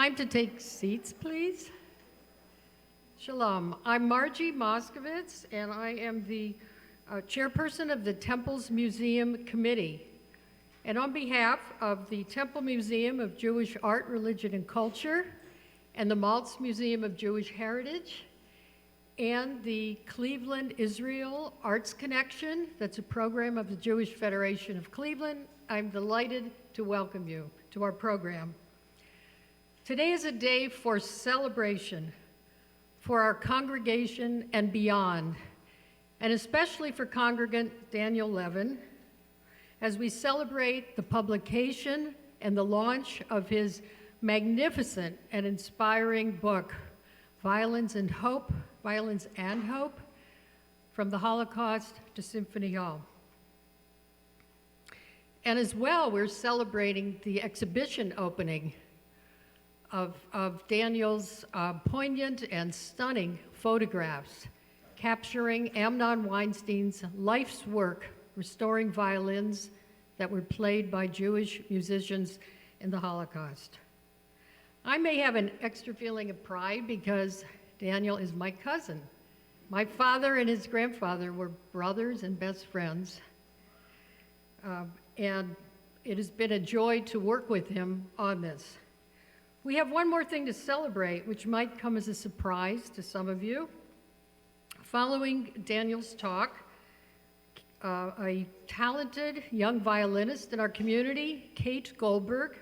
Time to take seats, please. Shalom. I'm Margie Moskowitz, and I am the chairperson of the Temple's Museum Committee. And on behalf of the Temple Museum of Jewish Art, Religion, and Culture, and the Maltz Museum of Jewish Heritage, and the Cleveland Israel Arts Connection, that's a program of the Jewish Federation of Cleveland, I'm delighted to welcome you to our program. Today is a day for celebration for our congregation and beyond, and especially for congregant Daniel Levin, as we celebrate the publication and the launch of his magnificent and inspiring book, Violins and Hope, From the Holocaust to Symphony Hall. And as well, we're celebrating the exhibition opening of Daniel's poignant and stunning photographs capturing Amnon Weinstein's life's work, restoring violins that were played by Jewish musicians in the Holocaust. I may have an extra feeling of pride because Daniel is my cousin. My father and his grandfather were brothers and best friends, and it has been a joy to work with him on this. We have one more thing to celebrate, which might come as a surprise to some of you. Following Daniel's talk, a talented young violinist in our community, Kate Goldberg,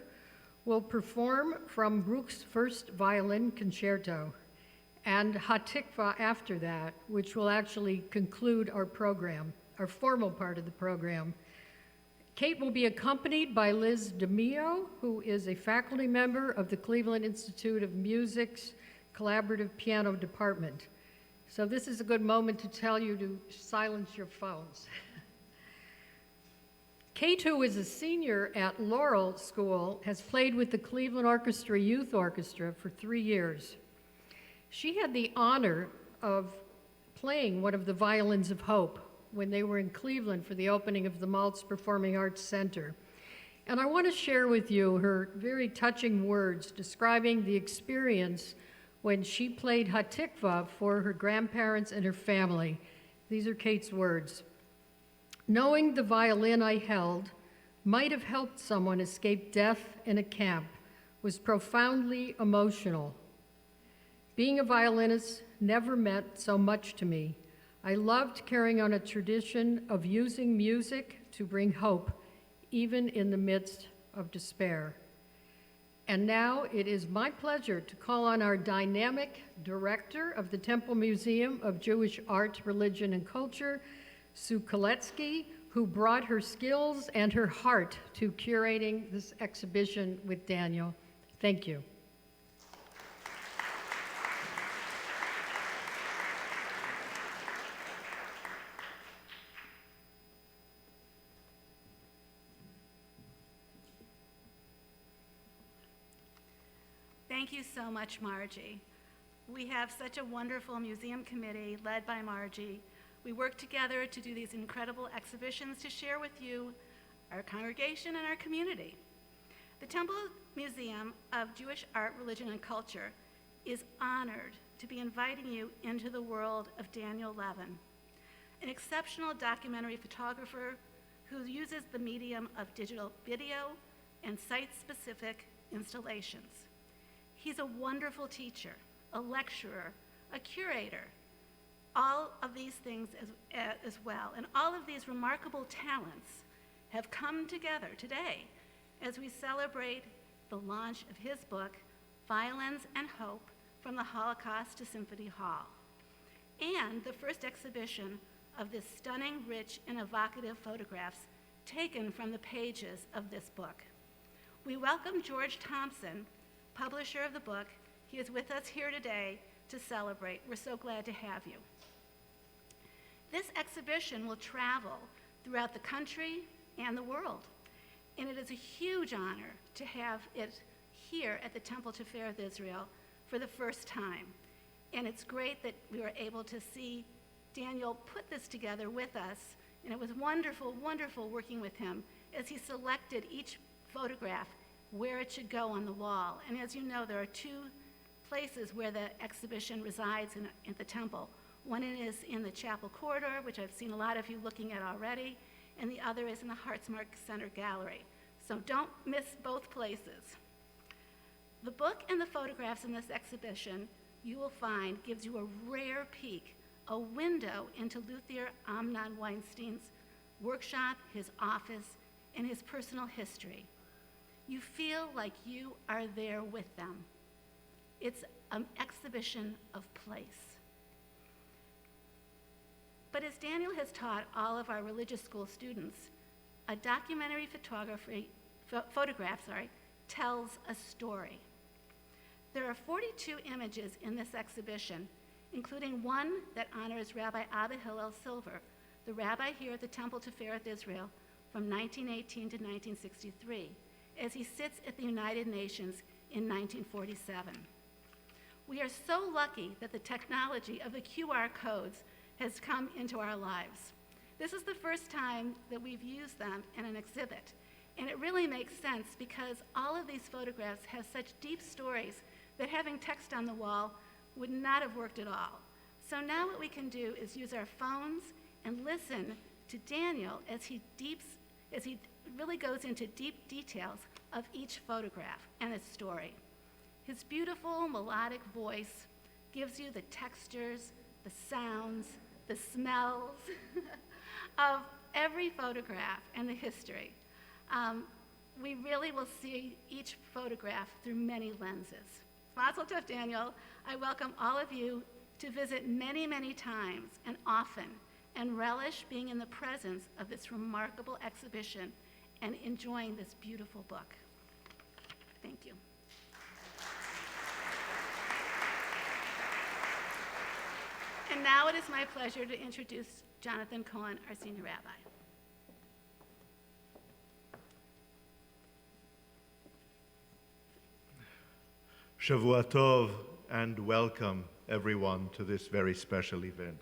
will perform from Bruch's first violin concerto, and Hatikva after that, which will actually conclude our program, our formal part of the program. Kate will be accompanied by Liz DeMio, who is a faculty member of the Cleveland Institute of Music's Collaborative Piano Department. So this is a good moment to tell you to silence your phones. Kate, who is a senior at Laurel School, has played with the Cleveland Orchestra Youth Orchestra for 3 years. She had the honor of playing one of the Violins of Hope when they were in Cleveland for the opening of the Maltz Performing Arts Center. And I want to share with you her very touching words describing the experience when she played Hatikva for her grandparents and her family. These are Kate's words. Knowing the violin I held might have helped someone escape death in a camp was profoundly emotional. Being a violinist never meant so much to me. I loved carrying on a tradition of using music to bring hope, even in the midst of despair. And now it is my pleasure to call on our dynamic director of the Temple Museum of Jewish Art, Religion, and Culture, Sue Koletsky, who brought her skills and her heart to curating this exhibition with Daniel. Thank you. Thank you so much, Margie. We have such a wonderful museum committee led by Margie. We work together to do these incredible exhibitions to share with you, our congregation, and our community. The Temple Museum of Jewish Art, Religion, and Culture is honored to be inviting you into the world of Daniel Levin, an exceptional documentary photographer who uses the medium of digital video and site-specific installations. He's a wonderful teacher, a lecturer, a curator, all of these things as well. And all of these remarkable talents have come together today as we celebrate the launch of his book, Violins and Hope, From the Holocaust to Symphony Hall, and the first exhibition of this stunning, rich, and evocative photographs taken from the pages of this book. We welcome George Thompson, publisher of the book. He is with us here today to celebrate. We're so glad to have you. This exhibition will travel throughout the country and the world, and it is a huge honor to have it here at the Temple-Tifereth Israel for the first time. And it's great that we were able to see Daniel put this together with us, and it was wonderful, wonderful working with him as he selected each photograph where it should go on the wall. And as you know, there are two places where the exhibition resides in the temple. One is in the chapel corridor, which I've seen a lot of you looking at already, and the other is in the Hartsmark Center Gallery. So don't miss both places. The book and the photographs in this exhibition you will find gives you a rare peek, a window into luthier Amnon Weinstein's workshop, his office, and his personal history. You feel like you are there with them. It's an exhibition of place. But as Daniel has taught all of our religious school students, a documentary photograph tells a story. There are 42 images in this exhibition, including one that honors Rabbi Abba Hillel Silver, the rabbi here at the Temple-Tifereth, Israel, from 1918 to 1963, as he sits at the United Nations in 1947. We are so lucky that the technology of the QR codes has come into our lives. This is the first time that we've used them in an exhibit, and it really makes sense because all of these photographs have such deep stories that having text on the wall would not have worked at all. So now what we can do is use our phones and listen to Daniel as he really goes into deep details of each photograph and its story. His beautiful melodic voice gives you the textures, the sounds, the smells of every photograph and the history. We really will see each photograph through many lenses. Mazel tov, Daniel. I welcome all of you to visit many, many times and often and relish being in the presence of this remarkable exhibition and enjoying this beautiful book. Thank you. And now it is my pleasure to introduce Jonathan Cohen, our senior rabbi. Shavua Tov, and welcome everyone to this very special event.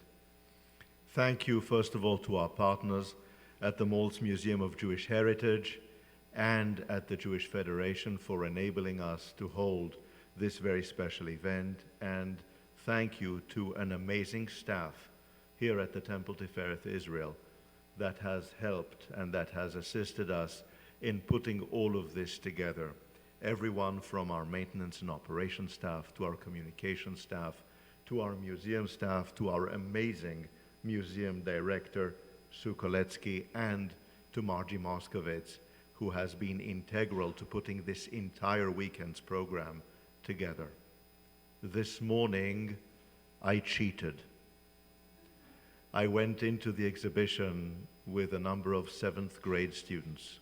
Thank you, first of all, to our partners at the Maltz Museum of Jewish Heritage and at the Jewish Federation for enabling us to hold this very special event. And thank you to an amazing staff here at the Temple-Tifereth Israel that has helped and that has assisted us in putting all of this together. Everyone from our maintenance and operations staff to our communication staff to our museum staff to our amazing museum director, Sue Koletsky, and to Margie Moskowitz, who has been integral to putting this entire weekend's program together. This morning, I cheated. I went into the exhibition with a number of 7th grade students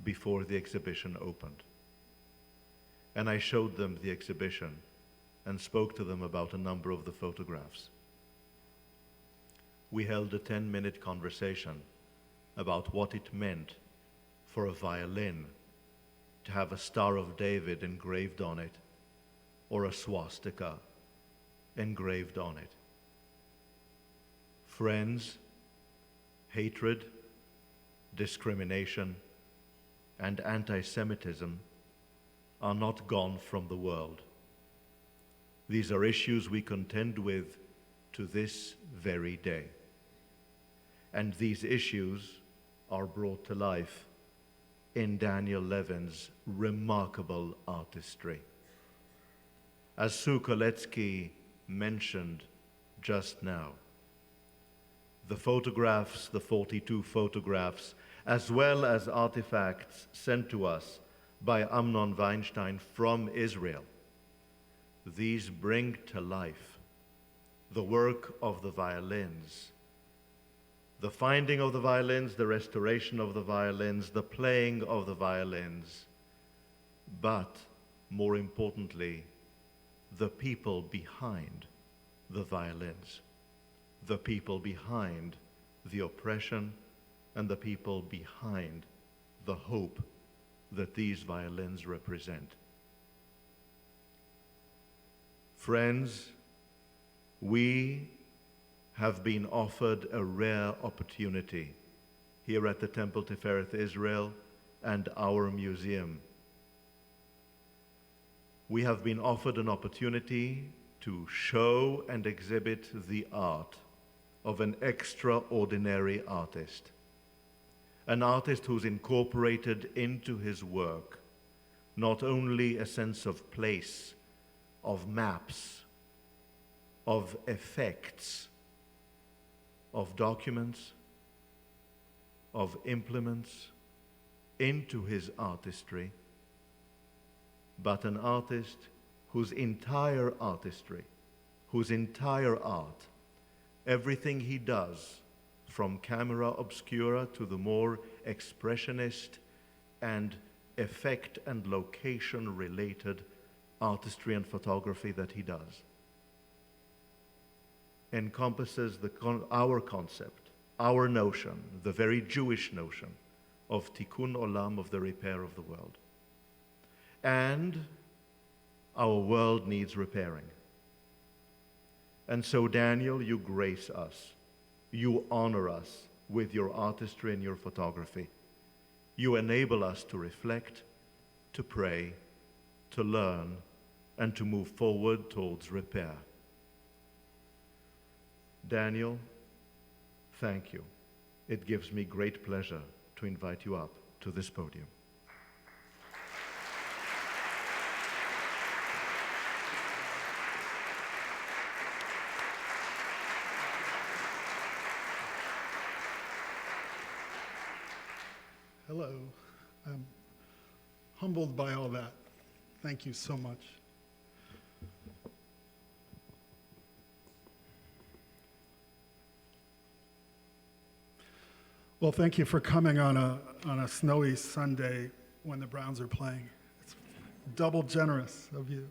before the exhibition opened. And I showed them the exhibition and spoke to them about a number of the photographs. We held a 10-minute conversation about what it meant for a violin to have a Star of David engraved on it or a swastika engraved on it. Friends, hatred, discrimination, and anti-Semitism are not gone from the world. These are issues we contend with to this very day. And these issues are brought to life in Daniel Levin's remarkable artistry. As Sue Koletsky mentioned just now, the photographs, the 42 photographs, as well as artifacts sent to us by Amnon Weinstein from Israel, these bring to life the work of the violins, the finding of the violins, the restoration of the violins, the playing of the violins, but more importantly, the people behind the violins, the people behind the oppression, and the people behind the hope that these violins represent. Friends, we have been offered a rare opportunity here at the Temple-Tifereth Israel and our museum we have been offered an opportunity to show and exhibit the art of an extraordinary artist, an artist who's incorporated into his work not only a sense of place, of maps, of effects, of documents, of implements into his artistry, but an artist whose entire artistry, whose entire art, everything he does, from camera obscura to the more expressionist and effect and location related artistry and photography that he does, encompasses our concept, our notion, the very Jewish notion of tikkun olam, of the repair of the world. And our world needs repairing. And so, Daniel, you grace us. You honor us with your artistry and your photography. You enable us to reflect, to pray, to learn, and to move forward towards repair. Daniel, thank you. It gives me great pleasure to invite you up to this podium. Hello. I'm humbled by all that. Thank you so much. Well, thank you for coming on a snowy Sunday when the Browns are playing. It's double generous of you.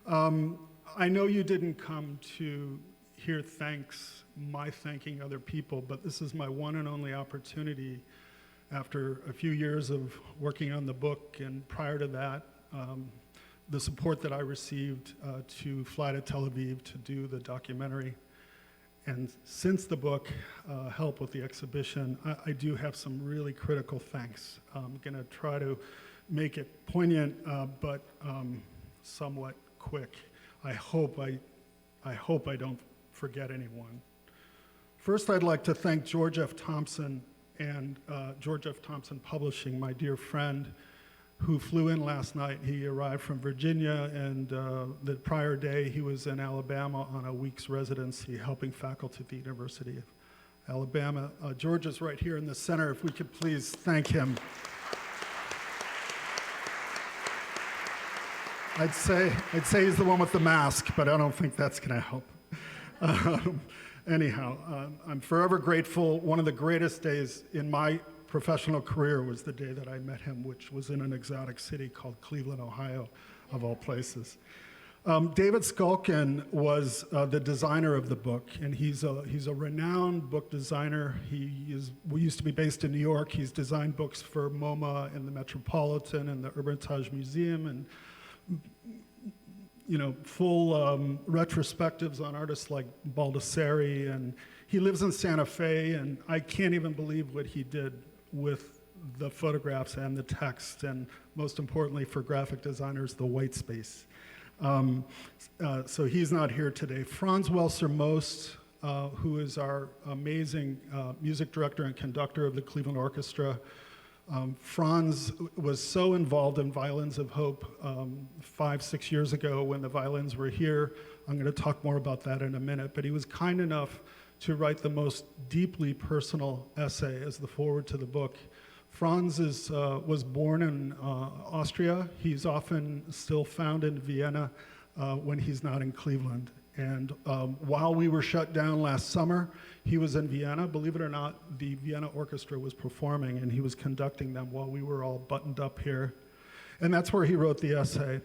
I know you didn't come to hear my thanking other people, but this is my one and only opportunity after a few years of working on the book, and prior to that, the support that I received to fly to Tel Aviv to do the documentary. And since the book, help with the exhibition, I do have some really critical thanks. I'm going to try to make it poignant, but somewhat quick. I hope I don't forget anyone. First, I'd like to thank George F. Thompson and George F. Thompson Publishing, my dear friend, who flew in last night. He arrived from Virginia, and the prior day he was in Alabama on a week's residency helping faculty at the University of Alabama. George is right here in the center. If we could please thank him. I'd say he's the one with the mask, but I don't think that's going to help. Anyhow, I'm forever grateful. One of the greatest days in my professional career was the day that I met him, which was in an exotic city called Cleveland, Ohio, of all places. David Skulkin was the designer of the book, and he's a renowned book designer. We used to be based in New York. He's designed books for MoMA and the Metropolitan and the Hermitage Museum, and full retrospectives on artists like Baldessari, and he lives in Santa Fe, and I can't even believe what he did with the photographs and the text, and most importantly for graphic designers, the white space. So he's not here today. Franz Welser-Most, who is our amazing music director and conductor of the Cleveland Orchestra. Franz was so involved in Violins of Hope 5-6 years ago when the violins were here. I'm going to talk more about that in a minute, but he was kind enough to write the most deeply personal essay as the foreword to the book. Franz was born in Austria. He's often still found in Vienna when he's not in Cleveland. And while we were shut down last summer, he was in Vienna. Believe it or not, the Vienna Orchestra was performing, and he was conducting them while we were all buttoned up here. And that's where he wrote the essay.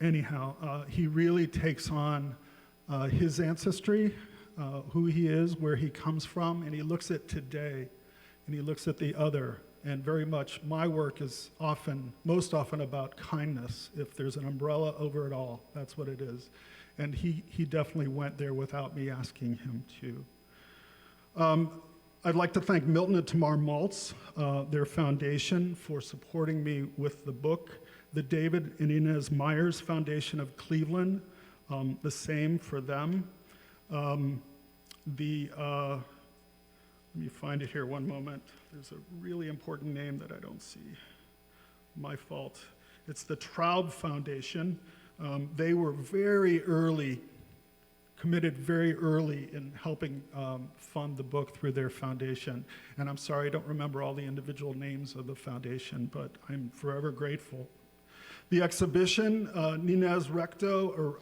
Anyhow, he really takes on his ancestry, who he is, where he comes from, and he looks at today, and he looks at the other. And very much my work is most often about kindness. If there's an umbrella over it all, that's what it is. And he definitely went there without me asking him to. I'd like to thank Milton and Tamar Maltz, their foundation, for supporting me with the book. The David and Inez Myers Foundation of Cleveland, the same for them. Let me find it here one moment. There's a really important name that I don't see. My fault. It's the Troub Foundation. They were very early, committed very early in helping fund the book through their foundation. And I'm sorry, I don't remember all the individual names of the foundation, but I'm forever grateful. The exhibition, Ninez Recto,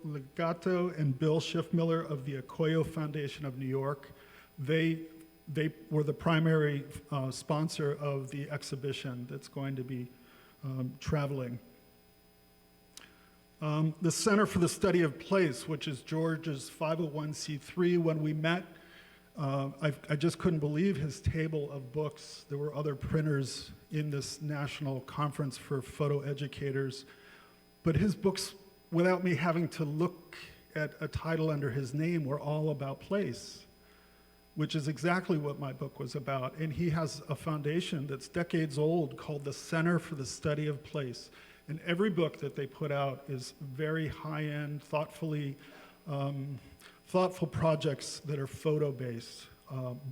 Legato, and Bill Schiffmiller of the Okoyo Foundation of New York, they were the primary sponsor of the exhibition that's going to be traveling. The Center for the Study of Place, which is George's 501c3, when we met, I just couldn't believe his table of books. There were other printers in this national conference for photo educators, but his books, without me having to look at a title under his name, were all about place, which is exactly what my book was about. And he has a foundation that's decades old called the Center for the Study of Place. And every book that they put out is very high-end, thoughtful projects that are photo-based,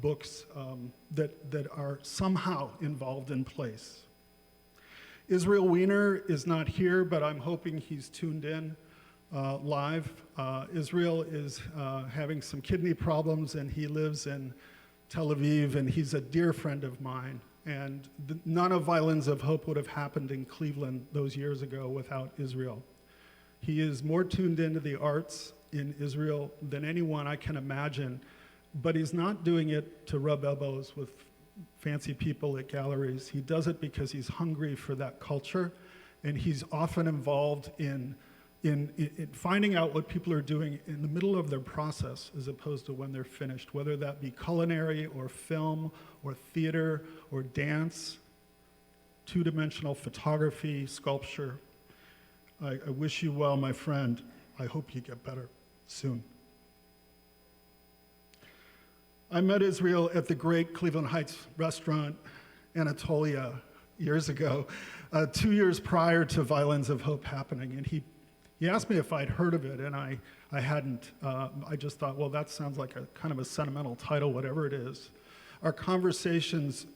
books that are somehow involved in place. Israel Weiner is not here, but I'm hoping he's tuned in live. Israel is having some kidney problems, and he lives in Tel Aviv, and he's a dear friend of mine. And none of Violins of Hope would have happened in Cleveland those years ago without Israel. He is more tuned into the arts in Israel than anyone I can imagine, but he's not doing it to rub elbows with fancy people at galleries. He does it because he's hungry for that culture, and he's often involved in finding out what people are doing in the middle of their process as opposed to when they're finished, whether that be culinary or film or theater or dance, two-dimensional photography, sculpture. I wish you well, my friend. I hope you get better soon. I met Israel at the great Cleveland Heights restaurant, Anatolia, years ago, 2 years prior to Violins of Hope happening, and he asked me if I'd heard of it, and I hadn't. I just thought, well, that sounds like a kind of a sentimental title, whatever it is. Our conversations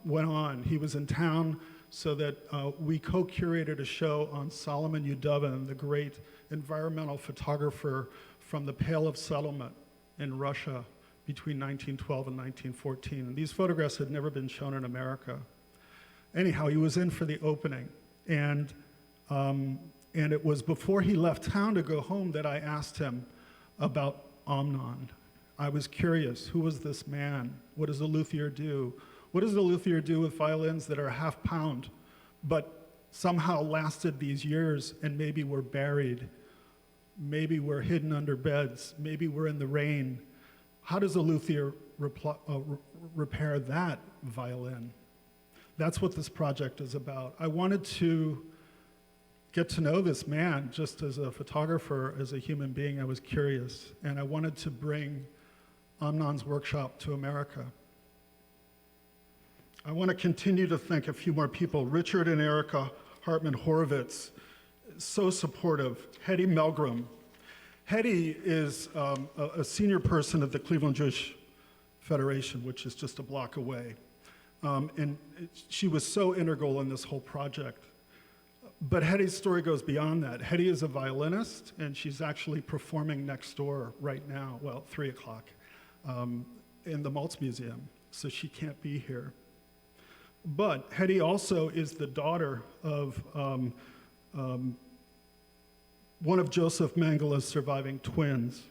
went on. He was in town so that we co-curated a show on Solomon Yudovin, the great environmental photographer from the Pale of Settlement in Russia between 1912 and 1914. And these photographs had never been shown in America. Anyhow, he was in for the opening, and it was before he left town to go home that I asked him about Amnon. I was curious, who was this man? What does a luthier do? What does a luthier do with violins that are half pound, but somehow lasted these years and maybe were buried, maybe were hidden under beds, maybe were in the rain? How does a luthier repair that violin? That's what this project is about. I wanted to get to know this man just as a photographer, as a human being. I was curious, and I wanted to bring Amnon's workshop to America. I want to continue to thank a few more people. Richard and Erica Hartman Horowitz, so supportive. Hetty Melgram. Hetty is a senior person at the Cleveland Jewish Federation, which is just a block away. And she was so integral in this whole project. But Hetty's story goes beyond that. Hetty is a violinist, and she's actually performing next door right now, well, 3 o'clock, in the Maltz Museum, so she can't be here. But Hetty also is the daughter of one of Joseph Mengele's surviving twins.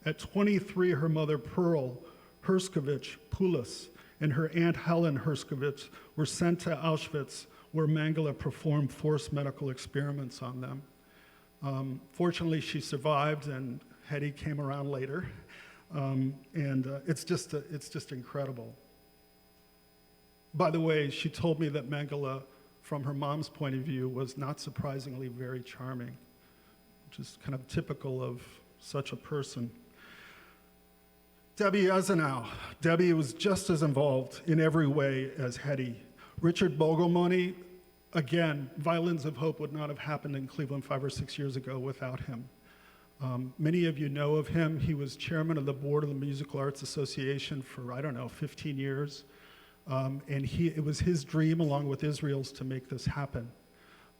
At 23, her mother, Pearl Herskovich Poulos, and her aunt, Helen Herskovich, were sent to Auschwitz, where Mengele performed forced medical experiments on them. Fortunately, she survived, and Hetty came around later. It's just incredible. By the way, she told me that Mengele, from her mom's point of view, was not surprisingly very charming, which is kind of typical of such a person. Debbie Ezenow. Debbie was just as involved in every way as Hetty. Richard Bogelmoni again, Violins of Hope would not have happened in Cleveland 5 or 6 years ago without him. Many of you know of him. He was chairman of the board of the Musical Arts Association for, 15 years. And it was his dream, along with Israel's, to make this happen.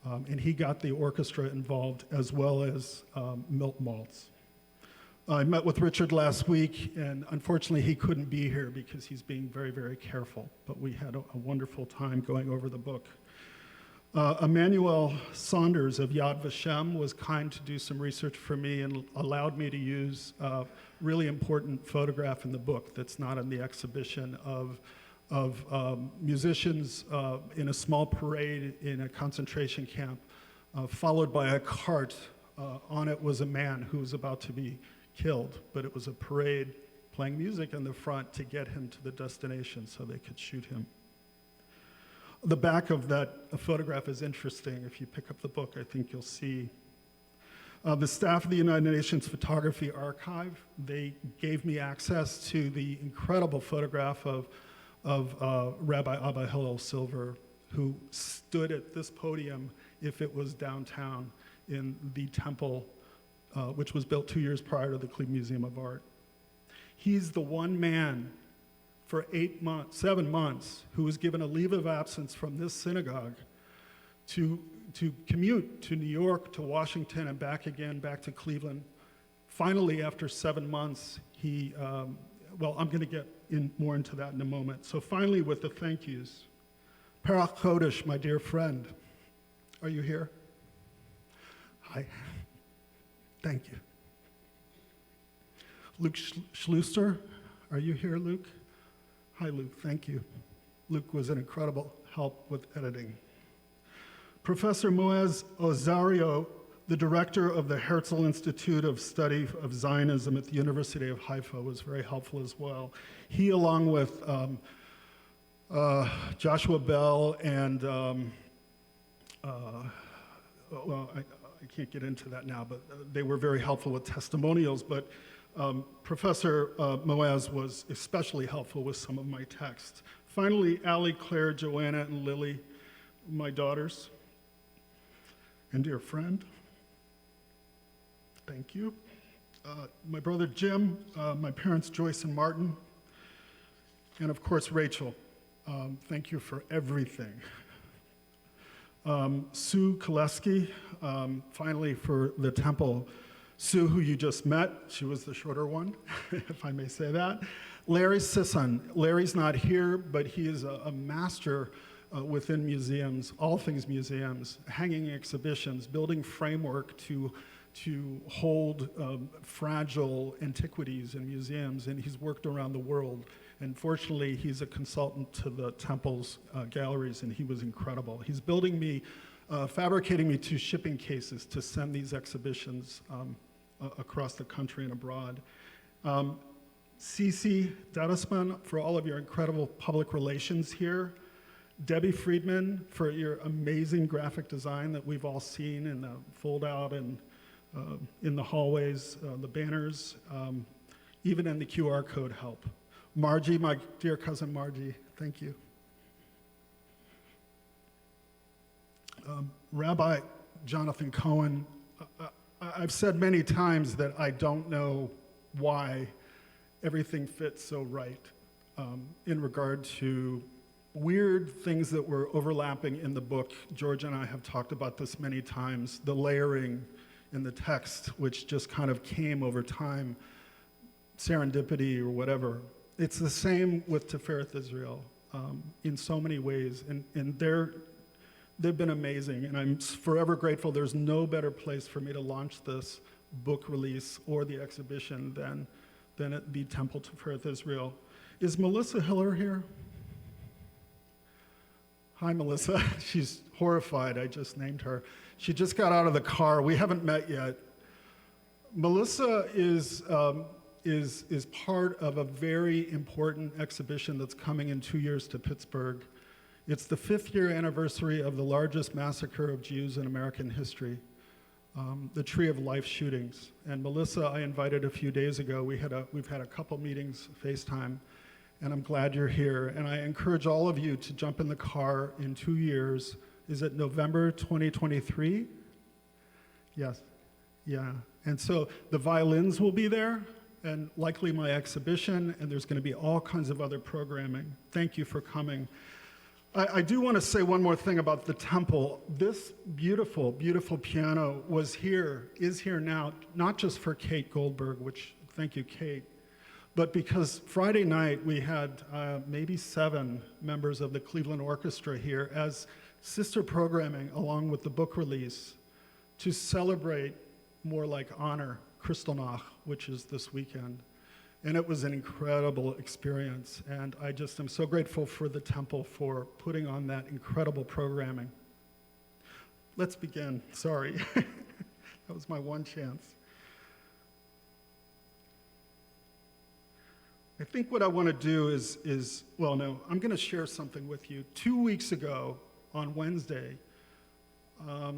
And he got the orchestra involved, as well as Milton Maltz. I met with Richard last week, and unfortunately he couldn't be here because he's being very, very careful. But we had a wonderful time going over the book. Emmanuel Saunders of Yad Vashem was kind to do some research for me and allowed me to use a really important photograph in the book that's not in the exhibition of musicians in a small parade in a concentration camp, followed by a cart. On it was a man who was about to be killed, but it was a parade playing music in the front to get him to the destination so they could shoot him. The back of that photograph is interesting. If you pick up the book, I think you'll see. The staff of the United Nations Photography Archive, they gave me access to the incredible photograph of Rabbi Abba Hillel Silver, who stood at this podium if it was downtown in the temple, which was built 2 years prior to the Cleveland Museum of Art. He's the one man for 7 months who was given a leave of absence from this synagogue to commute to New York, to Washington, and back again, back to Cleveland. Finally, after 7 months, I'm going to get more into that in a moment. So finally, with the thank yous. Parach Kodesh, my dear friend, are you here? Hi. Thank you. Luke Schluster, are you here, Luke? Hi, Luke, thank you. Luke was an incredible help with editing. Professor Moaz Ozario, the director of the Herzl Institute of Study of Zionism at the University of Haifa, was very helpful as well. He, along with Joshua Bell and, I can't get into that now, but they were very helpful with testimonials. But Professor Moaz was especially helpful with some of my texts. Finally, Allie, Claire, Joanna, and Lily, my daughters, and dear friend, thank you. My brother Jim, my parents Joyce and Martin, and of course Rachel. Thank you for everything. Sue Koletsky, finally for the temple. Sue, who you just met, she was the shorter one, if I may say that. Larry Sisson. Larry's not here, but he is a master within museums, all things museums, hanging exhibitions, building framework to hold fragile antiquities in museums, and he's worked around the world. And fortunately, he's a consultant to the temple's galleries, and he was incredible. He's fabricating me 2 shipping cases to send these exhibitions across the country and abroad. Cece Dedesman, for all of your incredible public relations here. Debbie Friedman, for your amazing graphic design that we've all seen in the fold-out and in the hallways, the banners, even in the QR code help. Margie, my dear cousin Margie, thank you. Rabbi Jonathan Cohen, I've said many times that I don't know why everything fits so right in regard to weird things that were overlapping in the book. George and I have talked about this many times, the layering in the text, which just kind of came over time, serendipity or whatever. It's the same with Tifereth Israel in so many ways, and they've been amazing, and I'm forever grateful. There's no better place for me to launch this book release or the exhibition than at the Temple-Tifereth Israel. Is Melissa Hiller here? Hi, Melissa. She's horrified. I just named her. She just got out of the car. We haven't met yet. Melissa is part of a very important exhibition that's coming in 2 years to Pittsburgh. It's the 5th year anniversary of the largest massacre of Jews in American history, the Tree of Life shootings. And Melissa, I invited a few days ago. We've had a couple meetings, FaceTime, and I'm glad you're here. And I encourage all of you to jump in the car in 2 years is it November 2023? Yes, yeah. And so the violins will be there, and likely my exhibition, and there's going to be all kinds of other programming. Thank you for coming. I do want to say one more thing about the temple. This beautiful, beautiful piano is here now, not just for Kate Goldberg, which, thank you, Kate, but because Friday night we had maybe 7 members of the Cleveland Orchestra here as sister programming along with the book release to celebrate, more like honor, Kristallnacht, which is this weekend. And it was an incredible experience, and I just am so grateful for the temple for putting on that incredible programming. Let's begin. Sorry. That was my one chance. I think what I want to do is, well, no, I'm going to share something with you. 2 weeks ago on Wednesday, a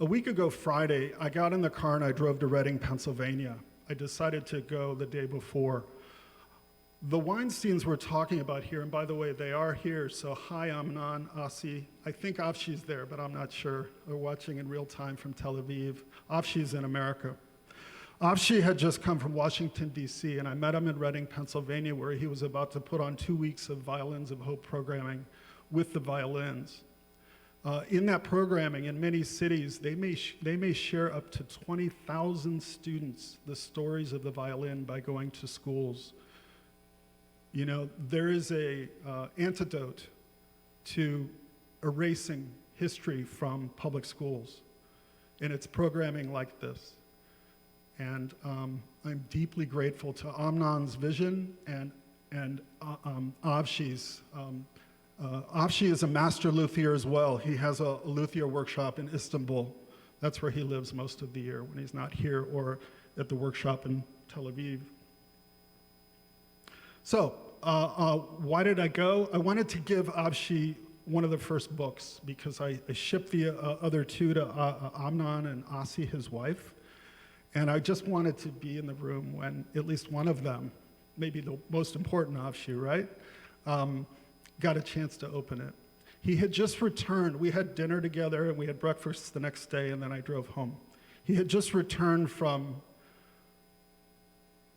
week ago Friday, I got in the car and I drove to Reading, Pennsylvania. I decided to go the day before. The Weinsteins we're talking about here, and by the way, they are here, so hi, Amnon, Asi. I think Avshi's there, but I'm not sure. They're watching in real time from Tel Aviv. Avshi's in America. Avshi had just come from Washington, D.C., and I met him in Reading, Pennsylvania, where he was about to put on 2 weeks of Violins of Hope programming with the violins. In that programming, in many cities, they may share up to 20,000 students the stories of the violin by going to schools. You know, there is a antidote to erasing history from public schools, and it's programming like this. And I'm deeply grateful to Amnon's vision and Avshi's. Avshi is a master luthier as well. He has a luthier workshop in Istanbul. That's where he lives most of the year when he's not here or at the workshop in Tel Aviv. So, why did I go? I wanted to give Avshi one of the first books because I shipped the other 2 to Amnon and Asi, his wife. And I just wanted to be in the room when at least one of them, maybe the most important Avshi, right? Got a chance to open it. He had just returned. We had dinner together and we had breakfast the next day, and then I drove home. He had just returned from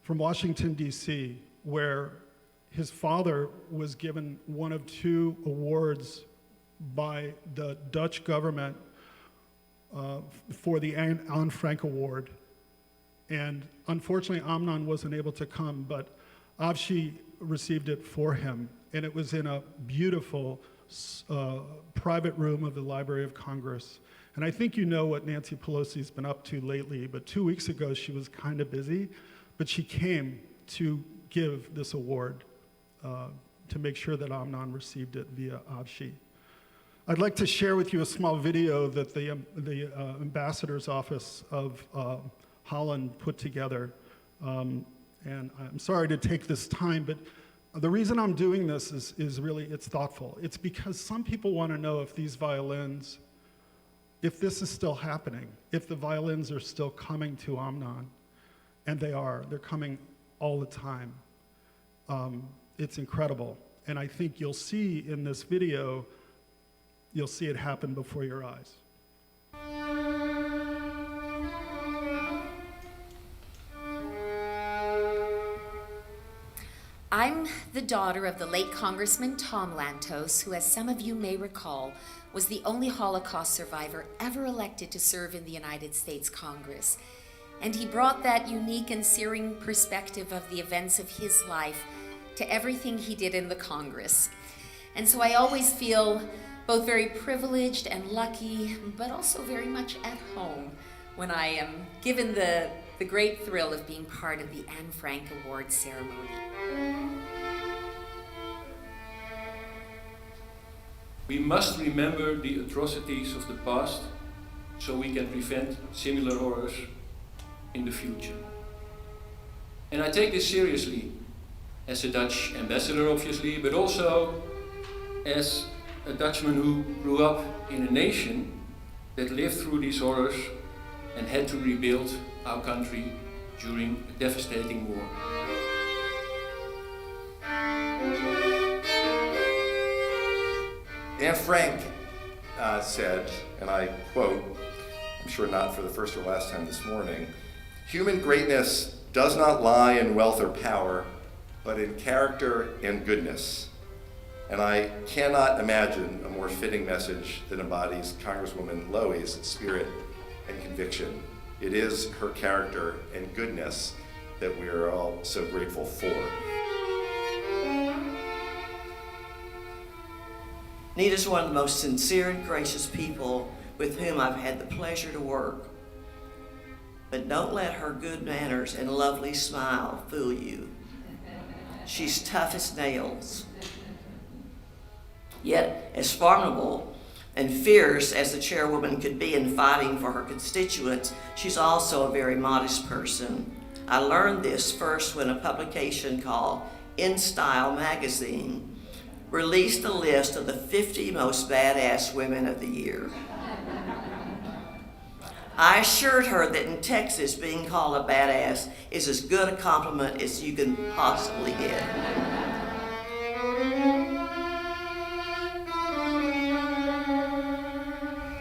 Washington, D.C., where his father was given one of 2 awards by the Dutch government for the Anne Frank Award. And unfortunately, Amnon wasn't able to come, but Avshi received it for him. And it was in a beautiful private room of the Library of Congress. And I think you know what Nancy Pelosi's been up to lately, but 2 weeks ago she was kind of busy, but she came to give this award to make sure that Amnon received it via Avshi. I'd like to share with you a small video that the ambassador's office of Holland put together. And I'm sorry to take this time, but the reason I'm doing this is really, it's thoughtful. It's because some people want to know if these violins, if this is still happening, if the violins are still coming to Amnon. And they are. They're coming all the time. It's incredible. And I think you'll see in this video, you'll see it happen before your eyes. I'm the daughter of the late Congressman Tom Lantos, who, as some of you may recall, was the only Holocaust survivor ever elected to serve in the United States Congress. And he brought that unique and searing perspective of the events of his life to everything he did in the Congress. And so I always feel both very privileged and lucky, but also very much at home when I am given the great thrill of being part of the Anne Frank Award ceremony. We must remember the atrocities of the past so we can prevent similar horrors in the future. And I take this seriously as a Dutch ambassador, obviously, but also as a Dutchman who grew up in a nation that lived through these horrors and had to rebuild our country during a devastating war. Anne Frank said, and I quote, I'm sure not for the first or last time this morning, "Human greatness does not lie in wealth or power, but in character and goodness." And I cannot imagine a more fitting message that embodies Congresswoman Lowy's spirit and conviction. It is her character and goodness that we are all so grateful for. Nita's one of the most sincere and gracious people with whom I've had the pleasure to work. But don't let her good manners and lovely smile fool you. She's tough as nails. Yet, as formidable and fierce as the chairwoman could be in fighting for her constituents, she's also a very modest person. I learned this first when a publication called In Style magazine released a list of the 50 most badass women of the year. I assured her that in Texas, being called a badass is as good a compliment as you can possibly get.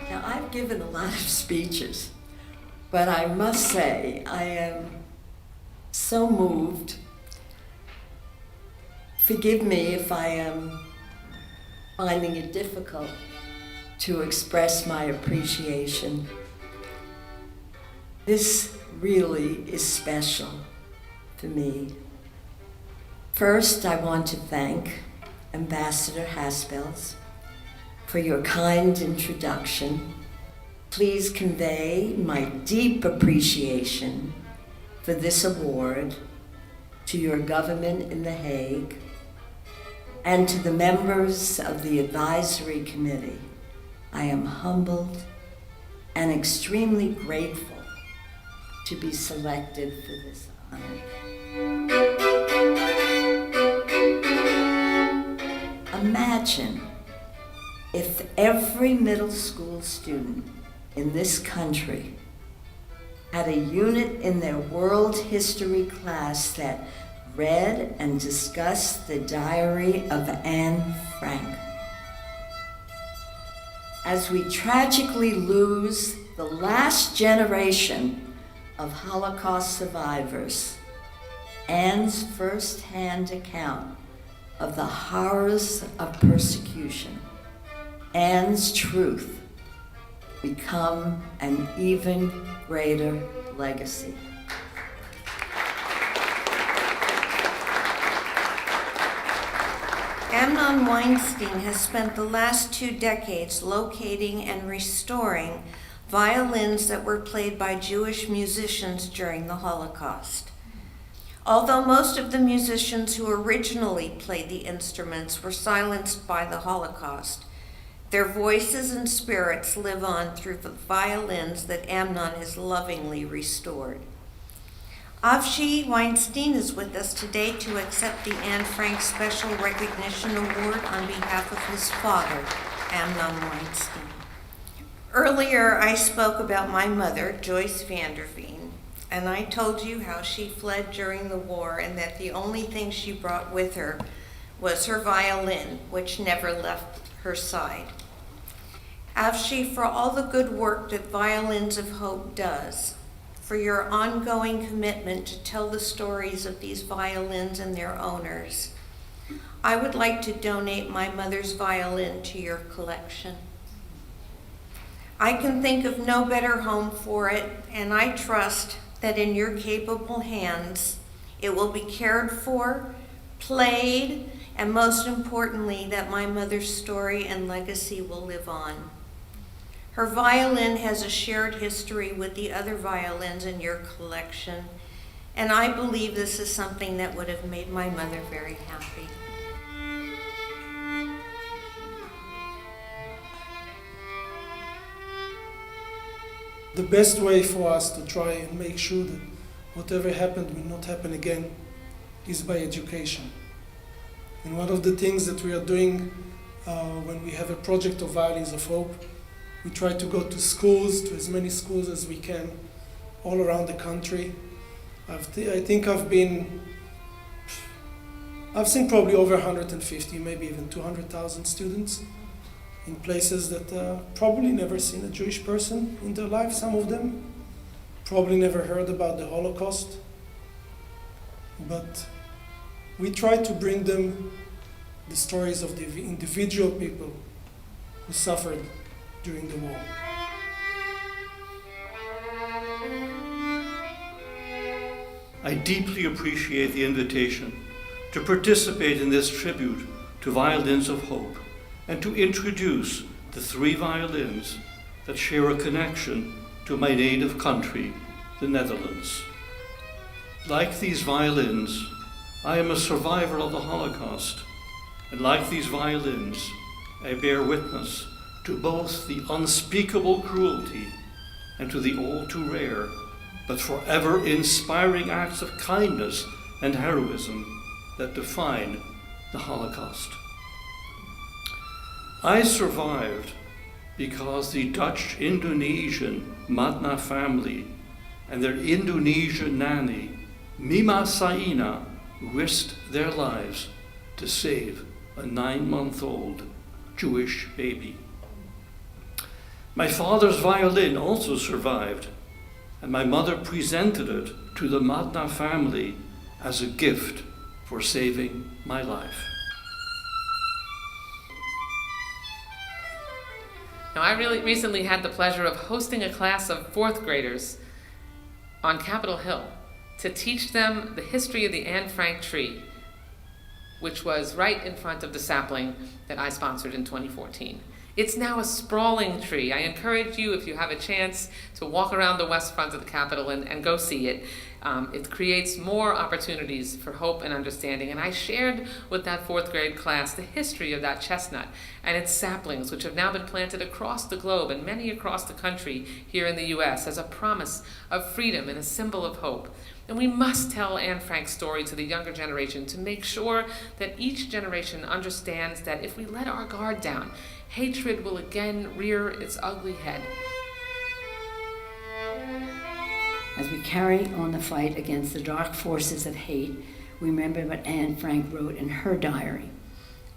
Now, I've given a lot of speeches, but I must say I am so moved. Forgive me if I am finding it difficult to express my appreciation. This really is special for me. First, I want to thank Ambassador Haspels for your kind introduction. Please convey my deep appreciation for this award to your government in The Hague and to the members of the advisory committee. I am humbled and extremely grateful to be selected for this honor. Imagine if every middle school student in this country had a unit in their world history class that read and discussed the diary of Anne Frank. As we tragically lose the last generation of Holocaust survivors, Anne's first-hand account of the horrors of persecution, Anne's truth, become an even greater legacy. Amnon Weinstein has spent the last 2 decades locating and restoring violins that were played by Jewish musicians during the Holocaust. Although most of the musicians who originally played the instruments were silenced by the Holocaust, their voices and spirits live on through the violins that Amnon has lovingly restored. Avshi Weinstein is with us today to accept the Anne Frank Special Recognition Award on behalf of his father, Amnon Weinstein. Earlier, I spoke about my mother, Joyce Vanderveen, and I told you how she fled during the war and that the only thing she brought with her was her violin, which never left her side. Avshi, for all the good work that Violins of Hope does, for your ongoing commitment to tell the stories of these violins and their owners, I would like to donate my mother's violin to your collection. I can think of no better home for it, and I trust that in your capable hands, it will be cared for, played, and most importantly, that my mother's story and legacy will live on. Her violin has a shared history with the other violins in your collection, and I believe this is something that would have made my mother very happy. The best way for us to try and make sure that whatever happened will not happen again is by education. And one of the things that we are doing when we have a project of Violins of Hope, we try to go to schools, to as many schools as we can, all around the country. I think I've seen probably over 150, maybe even 200,000 students. in places that probably never seen a Jewish person in their life, some of them. Probably never heard about the Holocaust. But we try to bring them the stories of the individual people who suffered during the war. I deeply appreciate the invitation to participate in this tribute to Violins of Hope and to introduce the 3 violins that share a connection to my native country, the Netherlands. Like these violins, I am a survivor of the Holocaust, and like these violins, I bear witness to both the unspeakable cruelty and to the all too rare but forever inspiring acts of kindness and heroism that define the Holocaust. I survived because the Dutch-Indonesian Madna family and their Indonesian nanny, Mima Saina, risked their lives to save a 9-month-old Jewish baby. My father's violin also survived, and my mother presented it to the Madna family as a gift for saving my life. Now, I really recently had the pleasure of hosting a class of 4th graders on Capitol Hill to teach them the history of the Anne Frank tree, which was right in front of the sapling that I sponsored in 2014. It's now a sprawling tree. I encourage you, if you have a chance, to walk around the west front of the Capitol and go see it. It creates more opportunities for hope and understanding. And I shared with that 4th grade class the history of that chestnut and its saplings, which have now been planted across the globe and many across the country here in the U.S. as a promise of freedom and a symbol of hope. And we must tell Anne Frank's story to the younger generation to make sure that each generation understands that if we let our guard down, hatred will again rear its ugly head. As we carry on the fight against the dark forces of hate, we remember what Anne Frank wrote in her diary.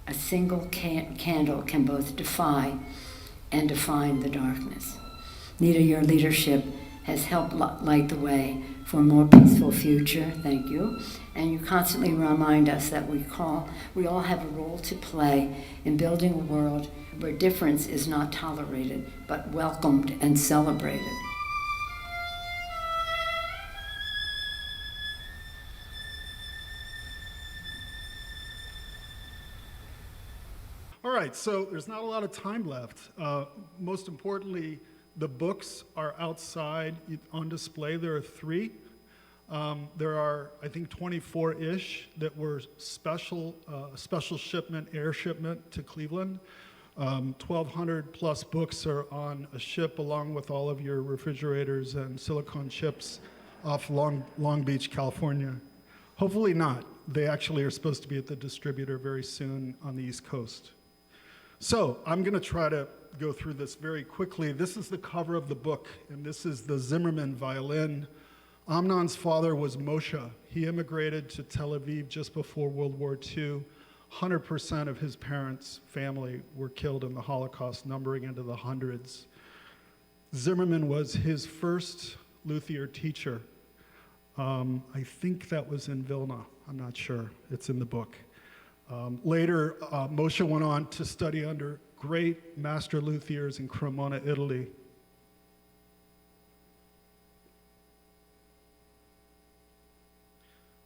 A single candle can both defy and define the darkness. Nita, your leadership has helped light the way for a more peaceful future. Thank you. And you constantly remind us that we all have a role to play in building a world where difference is not tolerated, but welcomed and celebrated. All right, so there's not a lot of time left. Most importantly, the books are outside on display. There are 3. There are, I think, 24-ish that were special shipment, air shipment to Cleveland. 1,200 plus books are on a ship along with all of your refrigerators and silicone chips off Long Beach, California. Hopefully not. They actually are supposed to be at the distributor very soon on the East Coast. So I'm going to try to go through this very quickly. This is the cover of the book, and this is the Zimmerman Violin. Amnon's father was Moshe. He immigrated to Tel Aviv just before World War II. 100% of his parents' family were killed in the Holocaust, numbering into the hundreds. Zimmerman was his first luthier teacher. I think that was in Vilna. I'm not sure. It's in the book. Later, Moshe went on to study under great master luthiers in Cremona, Italy.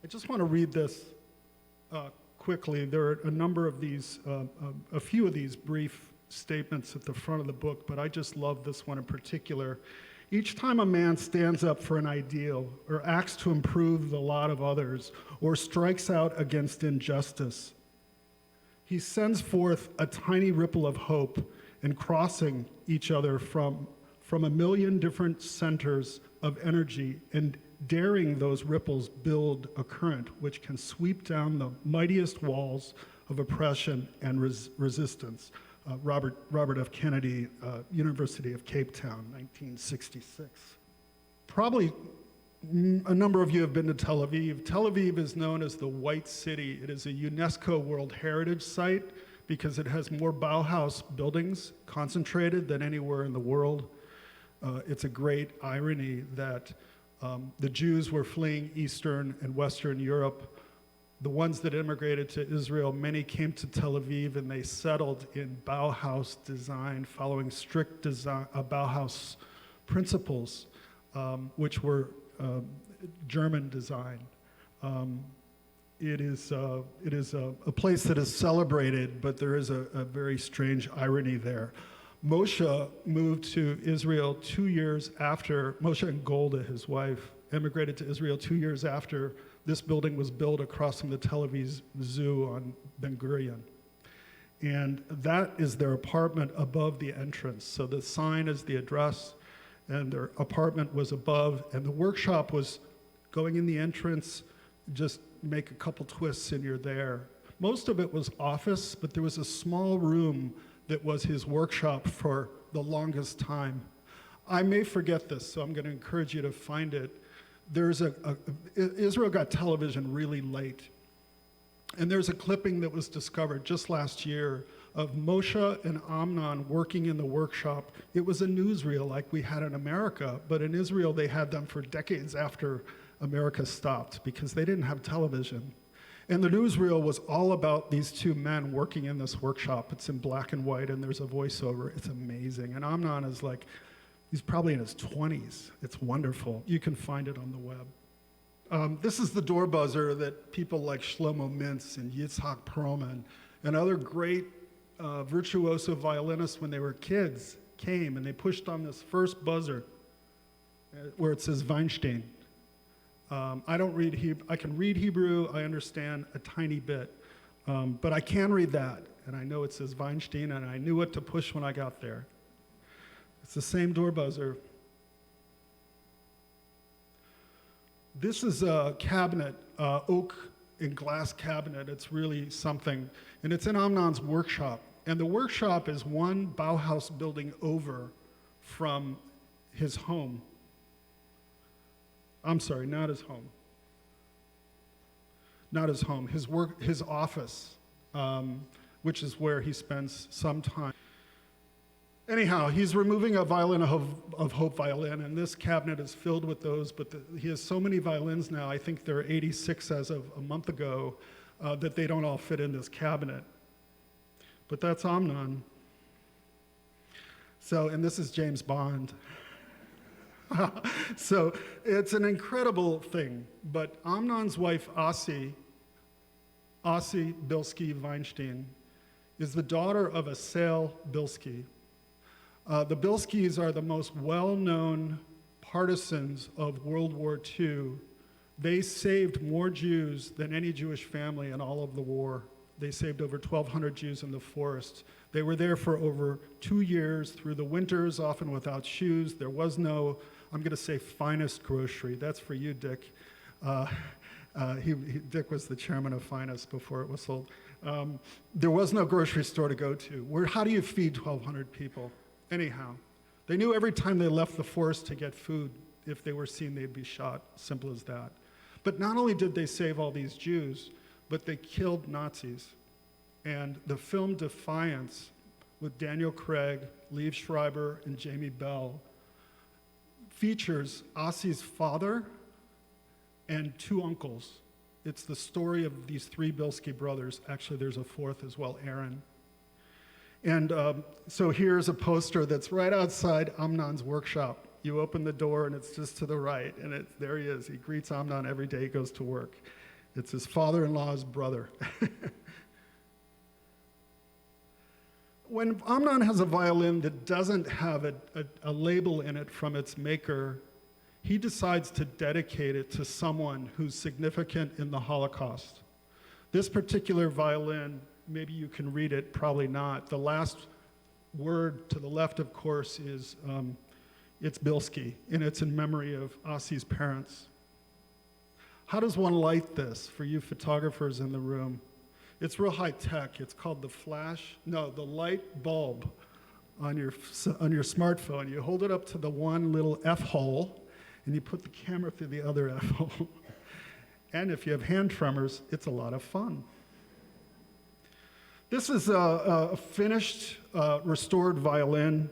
I just want to read this quickly. There are a number of these, a few of these brief statements at the front of the book, but I just love this one in particular. Each time a man stands up for an ideal, or acts to improve the lot of others, or strikes out against injustice, he sends forth a tiny ripple of hope and crossing each other from a million different centers of energy and daring those ripples build a current which can sweep down the mightiest walls of oppression and resistance. Robert F. Kennedy, University of Cape Town, 1966. Probably a number of you have been to Tel Aviv. Tel Aviv is known as the White City. It is a UNESCO World Heritage Site because it has more Bauhaus buildings concentrated than anywhere in the world. It's a great irony that the Jews were fleeing Eastern and Western Europe. The ones that immigrated to Israel, many came to Tel Aviv and they settled in Bauhaus design, following strict design, Bauhaus principles, which were German design. It is a place that is celebrated, but there is a very strange irony there. Moshe moved to Israel 2 years after, Moshe and Golda, his wife, immigrated to Israel 2 years after this building was built across from the Tel Aviv Zoo on Ben Gurion. And that is their apartment above the entrance. So the sign is the address, and their apartment was above, and the workshop was going in the entrance, just make a couple twists and you're there. Most of it was office, but there was a small room that was his workshop for the longest time. I may forget this, so I'm going to encourage you to find it. There's Israel got television really late. And there's a clipping that was discovered just last year of Moshe and Amnon working in the workshop. It was a newsreel like we had in America, but in Israel they had them for decades after America stopped because they didn't have television. And the newsreel was all about these two men working in this workshop. It's in black and white and there's a voiceover. It's amazing. And Amnon is like, he's probably in his 20s. It's wonderful. You can find it on the web. This is the door buzzer that people like Shlomo Mintz and Yitzhak Perlman and other great virtuoso violinists when they were kids came and they pushed on this first buzzer where it says Weinstein. I don't read Hebrew. I can read Hebrew. I understand a tiny bit. But I can read that. And I know it says Weinstein, and I knew what to push when I got there. It's the same door buzzer. This is a cabinet, oak and glass cabinet. It's really something. And it's in Amnon's workshop. And the workshop is one Bauhaus building over from his home. I'm sorry, not his home. Not his home, his office, which is where he spends some time. Anyhow, he's removing a violin of Hope violin, and this cabinet is filled with those, but he has so many violins now, I think there are 86 as of a month ago, that they don't all fit in this cabinet. But that's Amnon. So, and this is James Bond. So it's an incredible thing, but Amnon's wife, Asi Bilski Weinstein, is the daughter of a Sale Bilski. The Bilskis are the most well-known partisans of World War II. They saved more Jews than any Jewish family in all of the war. They saved over 1,200 Jews in the forest. They were there for over 2 years through the winters, often without shoes. There was no, I'm going to say, finest grocery. That's for you, Dick. Dick was the chairman of Finest before it was sold. There was no grocery store to go to. How do you feed 1,200 people? Anyhow, they knew every time they left the forest to get food, if they were seen, they'd be shot. Simple as that. But not only did they save all these Jews, but they killed Nazis. And the film Defiance, with Daniel Craig, Liev Schreiber, and Jamie Bell, features Asi's father and 2 uncles. It's the story of these 3 Bilski brothers. Actually, there's a 4th as well, Aaron. And so here's a poster that's right outside Amnon's workshop. You open the door and it's just to the right, and there he is. He greets Amnon every day he goes to work. It's his father-in-law's brother. When Amnon has a violin that doesn't have a label in it from its maker, he decides to dedicate it to someone who's significant in the Holocaust. This particular violin, maybe you can read it, probably not. The last word to the left, of course, is it's Bilski, and it's in memory of Asi's parents. How does one light this for you photographers in the room? It's real high tech. It's called the light bulb on your smartphone. You hold it up to the one little F-hole, and you put the camera through the other F-hole. And if you have hand tremors, it's a lot of fun. This is a finished, restored violin.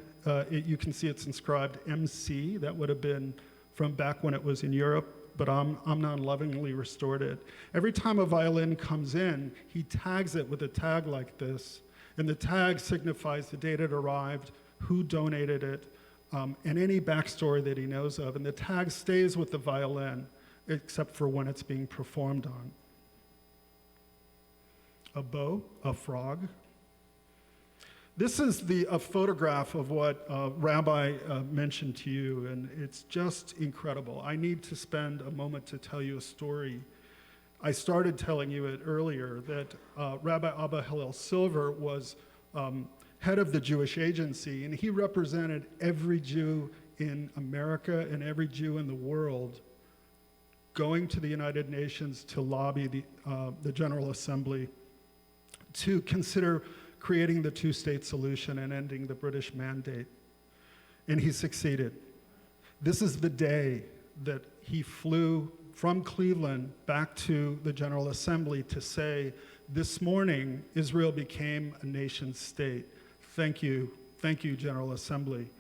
You can see it's inscribed MC. That would have been from back when it was in Europe, but Amnon lovingly restored it. Every time a violin comes in, he tags it with a tag like this, and the tag signifies the date it arrived, who donated it, and any backstory that he knows of. And the tag stays with the violin, except for when it's being performed on. A bow, a frog. This is a photograph of what Rabbi mentioned to you, and it's just incredible. I need to spend a moment to tell you a story. I started telling you it earlier, that Rabbi Abba Hillel Silver was head of the Jewish Agency, and he represented every Jew in America and every Jew in the world going to the United Nations to lobby the General Assembly to consider creating the two-state solution and ending the British mandate. And he succeeded. This is the day that he flew from Cleveland back to the General Assembly to say, this morning, Israel became a nation state. Thank you, General Assembly.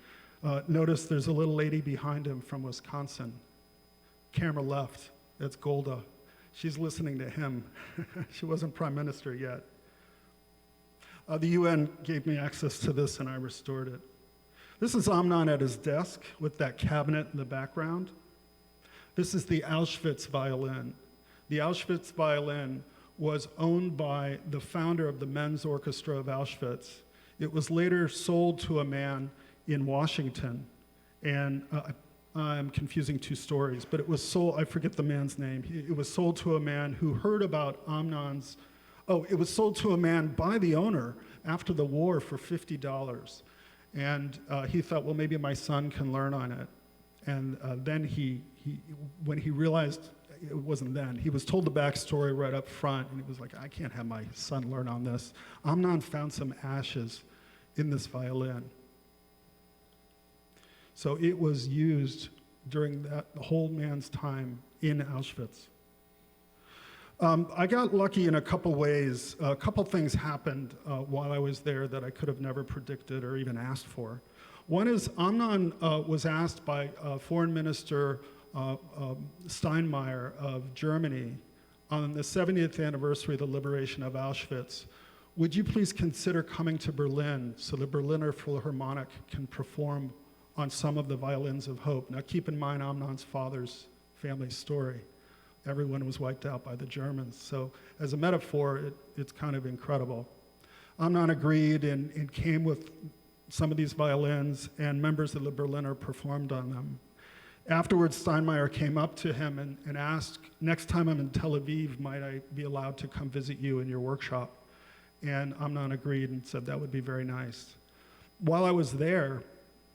Notice there's a little lady behind him from Wisconsin. Camera left, that's Golda. She's listening to him. She wasn't prime minister yet. The UN gave me access to this and I restored it. This is Amnon at his desk with that cabinet in the background. This is the Auschwitz violin. The Auschwitz violin was owned by the founder of the Men's Orchestra of Auschwitz. It was later sold to a man in Washington, and I'm confusing two stories, but it was sold, I forget the man's name. It was sold to a man who heard about Amnon's, it was sold to a man by the owner after the war for $50. And he thought, well, maybe my son can learn on it. And then when he realized, it wasn't then, he was told the backstory right up front, and he was like, I can't have my son learn on this. Amnon found some ashes in this violin. So it was used during that whole man's time in Auschwitz. I got lucky in a couple ways. A couple things happened while I was there that I could have never predicted or even asked for. One is Amnon was asked by Foreign Minister Steinmeier of Germany on the 70th anniversary of the liberation of Auschwitz, would you please consider coming to Berlin so the Berliner Philharmonic can perform on some of the violins of hope? Now keep in mind Amnon's father's family story. Everyone was wiped out by the Germans. So as a metaphor, it's kind of incredible. Amnon agreed and came with some of these violins, and members of the Berliner performed on them. Afterwards, Steinmeier came up to him and asked, next time I'm in Tel Aviv, might I be allowed to come visit you in your workshop? And Amnon agreed and said that would be very nice. While I was there,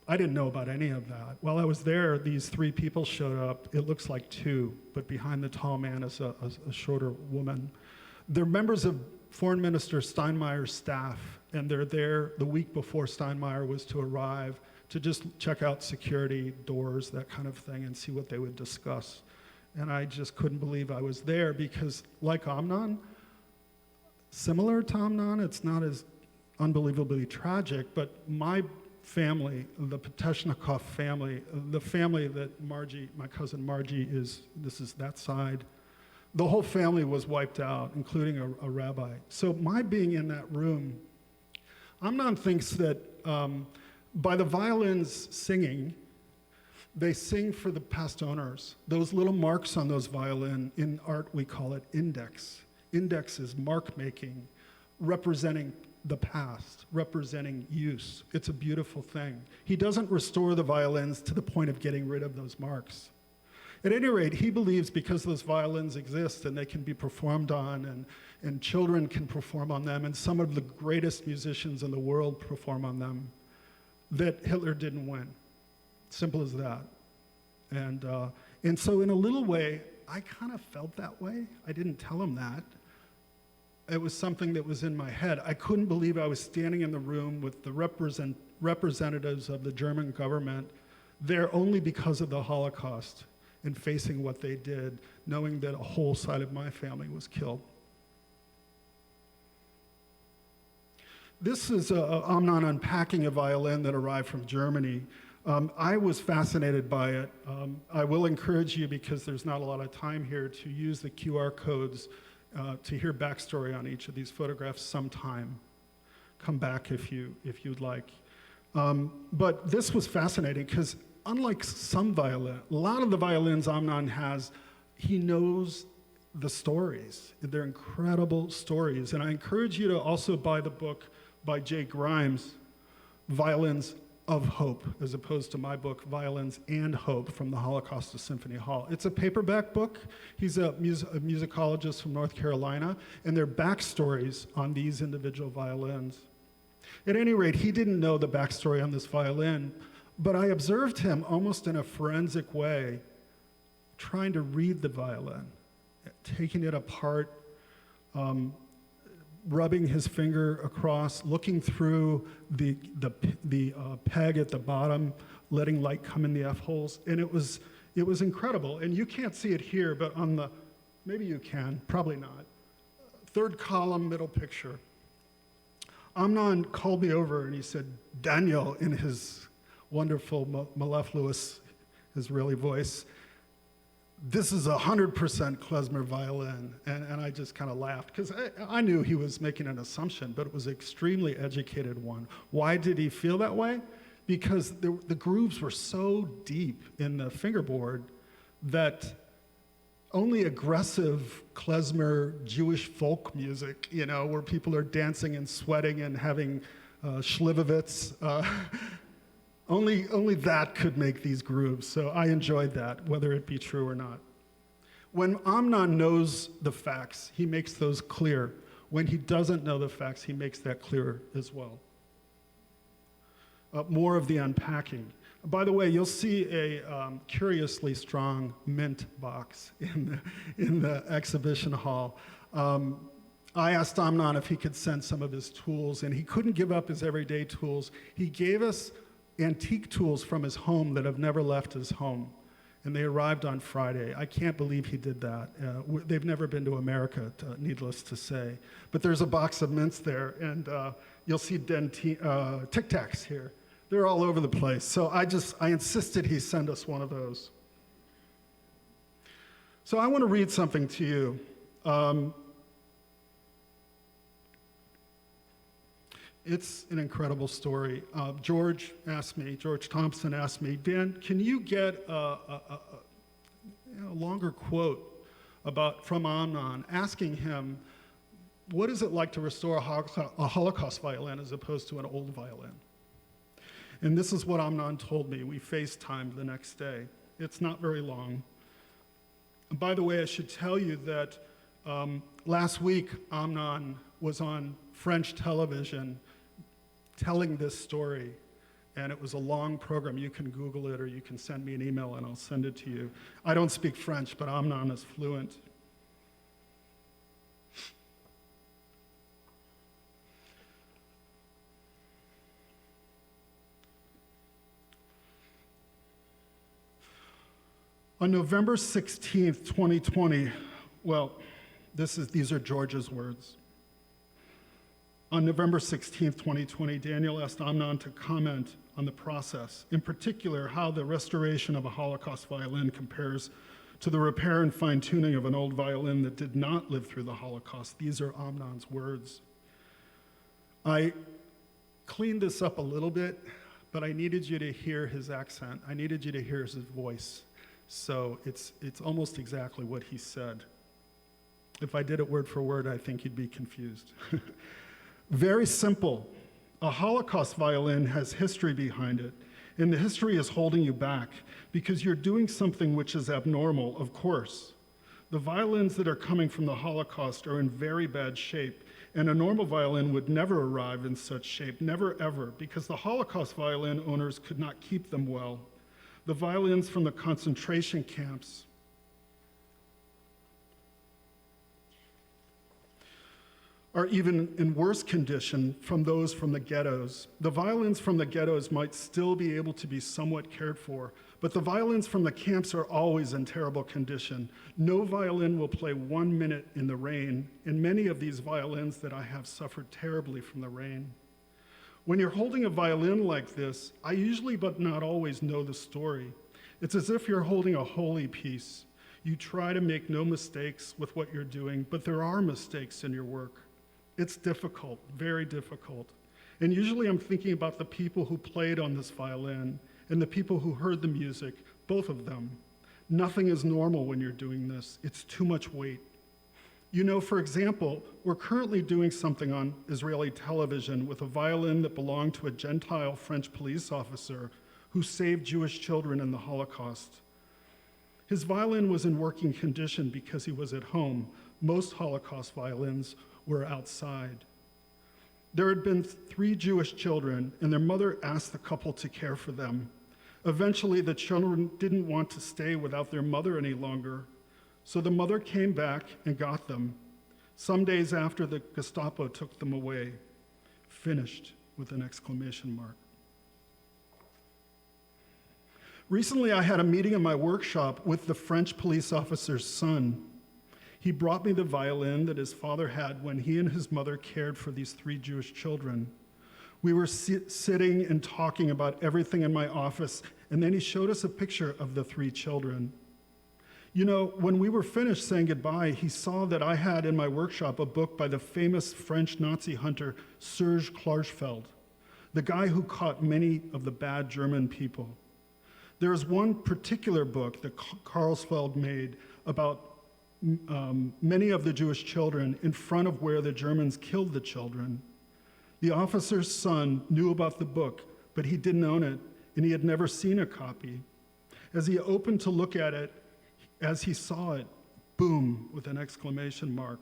I didn't know about any of that. While I was there, these three people showed up. It looks like two, but behind the tall man is a shorter woman. They're members of Foreign Minister Steinmeier's staff, and they're there the week before Steinmeier was to arrive to just check out security, doors, that kind of thing, and see what they would discuss. And I just couldn't believe I was there because, like Amnon, similar to Amnon, it's not as unbelievably tragic, but my family, the Peteshnikov family, the family that Margie, my cousin Margie this is that side, the whole family was wiped out, including a rabbi. So my being in that room, Amnon thinks that by the violins singing, they sing for the past owners. Those little marks on those violin, in art we call it index. Index is mark making, representing the past, representing use. It's a beautiful thing. He doesn't restore the violins to the point of getting rid of those marks. At any rate, he believes because those violins exist and they can be performed on and children can perform on them and some of the greatest musicians in the world perform on them, that Hitler didn't win. Simple as that. And so in a little way, I kind of felt that way. I didn't tell him that. It was something that was in my head. I couldn't believe I was standing in the room with the representatives of the German government there only because of the Holocaust and facing what they did, knowing that a whole side of my family was killed. This is Amnon unpacking a violin that arrived from Germany. I was fascinated by it. I will encourage you, because there's not a lot of time here, to use the QR codes to hear backstory on each of these photographs sometime. Come back if you'd like. But this was fascinating because unlike some violin, a lot of the violins Amnon has, he knows the stories. They're incredible stories. And I encourage you to also buy the book by Jay Grimes, Violins of Hope, as opposed to my book, Violins and Hope, From the Holocaust to Symphony Hall. It's a paperback book. He's a musicologist from North Carolina, and they're backstories on these individual violins. At any rate, he didn't know the backstory on this violin, but I observed him almost in a forensic way, trying to read the violin, taking it apart, rubbing his finger across, looking through the peg at the bottom, letting light come in the F-holes, and it was incredible. And you can't see it here, but on the, maybe you can, probably not, third column, middle picture, Amnon called me over and he said, Daniel, in his wonderful mellifluous Israeli voice, this is 100% klezmer violin. And I just kind of laughed, because I knew he was making an assumption, but it was an extremely educated one. Why did he feel that way? Because the grooves were so deep in the fingerboard that only aggressive klezmer Jewish folk music, you know, where people are dancing and sweating and having shlivovitz, only that could make these grooves. So I enjoyed that, whether it be true or not. When Amnon knows the facts, he makes those clear. When he doesn't know the facts, he makes that clear as well. More of the unpacking. By the way, you'll see a curiously strong mint box in the exhibition hall. I asked Amnon if he could send some of his tools, and he couldn't give up his everyday tools. He gave us antique tools from his home that have never left his home, and they arrived on Friday. I can't believe he did that. They've never been to America, needless to say. But there's a box of mints there, and you'll see Tic Tacs here. They're all over the place. So I insisted he send us one of those. So I want to read something to you. It's an incredible story. George Thompson asked me, Dan, can you get a longer quote from Amnon, asking him, what is it like to restore a Holocaust violin as opposed to an old violin? And this is what Amnon told me. We FaceTimed the next day. It's not very long. And by the way, I should tell you that last week, Amnon was on French television telling this story, and it was a long program. You can Google it, or you can send me an email and I'll send it to you. I don't speak French, but Amnon is fluent. On November 16th, 2020, well, these are George's words. On November 16th, 2020, Daniel asked Amnon to comment on the process, in particular, how the restoration of a Holocaust violin compares to the repair and fine-tuning of an old violin that did not live through the Holocaust. These are Amnon's words. I cleaned this up a little bit, but I needed you to hear his accent. I needed you to hear his voice. So it's almost exactly what he said. If I did it word for word, I think you'd be confused. Very simple. A Holocaust violin has history behind it, and the history is holding you back because you're doing something which is abnormal, of course. The violins that are coming from the Holocaust are in very bad shape, and a normal violin would never arrive in such shape, never ever, because the Holocaust violin owners could not keep them well. The violins from the concentration camps are even in worse condition from those from the ghettos. The violins from the ghettos might still be able to be somewhat cared for, but the violins from the camps are always in terrible condition. No violin will play 1 minute in the rain, and many of these violins that I have suffered terribly from the rain. When you're holding a violin like this, I usually, but not always, know the story. It's as if you're holding a holy piece. You try to make no mistakes with what you're doing, but there are mistakes in your work. It's difficult, very difficult. And usually I'm thinking about the people who played on this violin and the people who heard the music, both of them. Nothing is normal when you're doing this. It's too much weight. You know, for example, we're currently doing something on Israeli television with a violin that belonged to a Gentile French police officer who saved Jewish children in the Holocaust. His violin was in working condition because he was at home. Most Holocaust violins were outside. There had been 3 Jewish children, and their mother asked the couple to care for them. Eventually, the children didn't want to stay without their mother any longer, so the mother came back and got them. Some days after, the Gestapo took them away. Finished, with an exclamation mark. Recently, I had a meeting in my workshop with the French police officer's son. He brought me the violin that his father had when he and his mother cared for these 3 Jewish children. We were sitting and talking about everything in my office, and then he showed us a picture of the 3 children. You know, when we were finished saying goodbye, he saw that I had in my workshop a book by the famous French Nazi hunter Serge Klarsfeld, the guy who caught many of the bad German people. There is one particular book that Klarsfeld made about many of the Jewish children in front of where the Germans killed the children. The officer's son knew about the book, but he didn't own it, and he had never seen a copy. As he opened to look at it, as he saw it, boom, with an exclamation mark,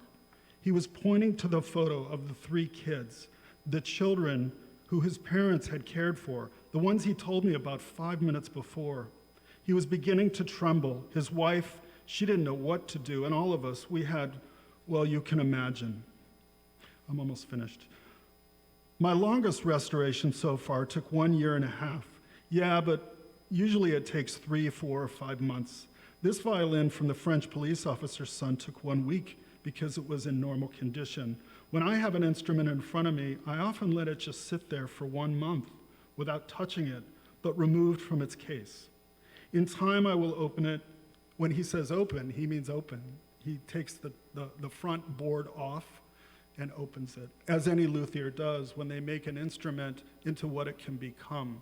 he was pointing to the photo of the 3 kids, the children who his parents had cared for, the ones he told me about 5 minutes before. He was beginning to tremble. His wife, she didn't know what to do, and all of us, we had, well, you can imagine. I'm almost finished. My longest restoration so far took 1.5 years. Yeah, but usually it takes 3, 4, or 5 months. This violin from the French police officer's son took 1 week because it was in normal condition. When I have an instrument in front of me, I often let it just sit there for 1 month without touching it, but removed from its case. In time, I will open it. When he says open, he means open. He takes the front board off and opens it, as any luthier does when they make an instrument into what it can become.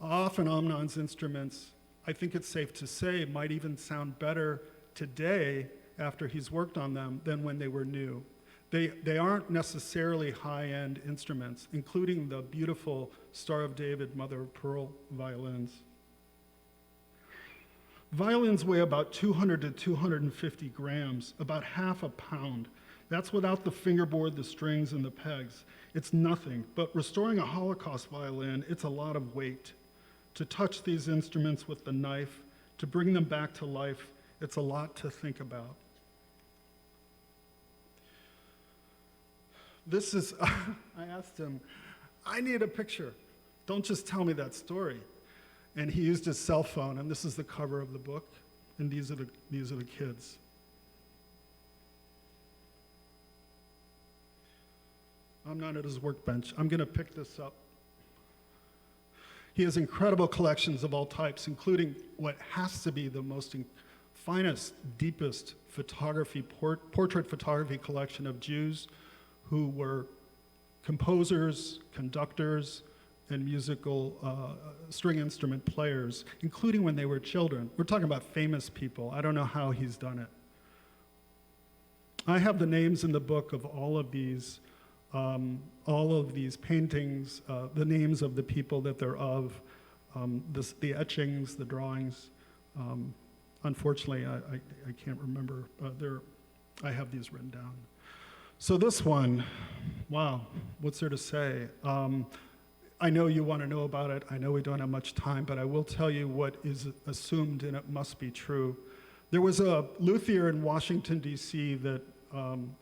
Often Amnon's instruments, I think it's safe to say, might even sound better today after he's worked on them than when they were new. They aren't necessarily high-end instruments, including the beautiful Star of David, Mother of Pearl violins. Violins weigh about 200 to 250 grams, about half a pound. That's without the fingerboard, the strings, and the pegs. It's nothing, but restoring a Holocaust violin, it's a lot of weight. To touch these instruments with the knife, to bring them back to life, it's a lot to think about. This is, I asked him, I need a picture. Don't just tell me that story. And he used his cell phone, and this is the cover of the book, and these are the kids. I'm not at his workbench. I'm going to pick this up. He has incredible collections of all types, including what has to be the most finest, deepest photography, portrait photography collection of Jews who were composers, conductors, and musical string instrument players, including when they were children. We're talking about famous people. I don't know how he's done it. I have the names in the book of all of these paintings, the names of the people that they're of, the etchings, the drawings. Unfortunately, I can't remember. I have these written down. So this one, wow, what's there to say? I know you want to know about it. I know we don't have much time, but I will tell you what is assumed, and it must be true. There was a luthier in Washington, D.C. that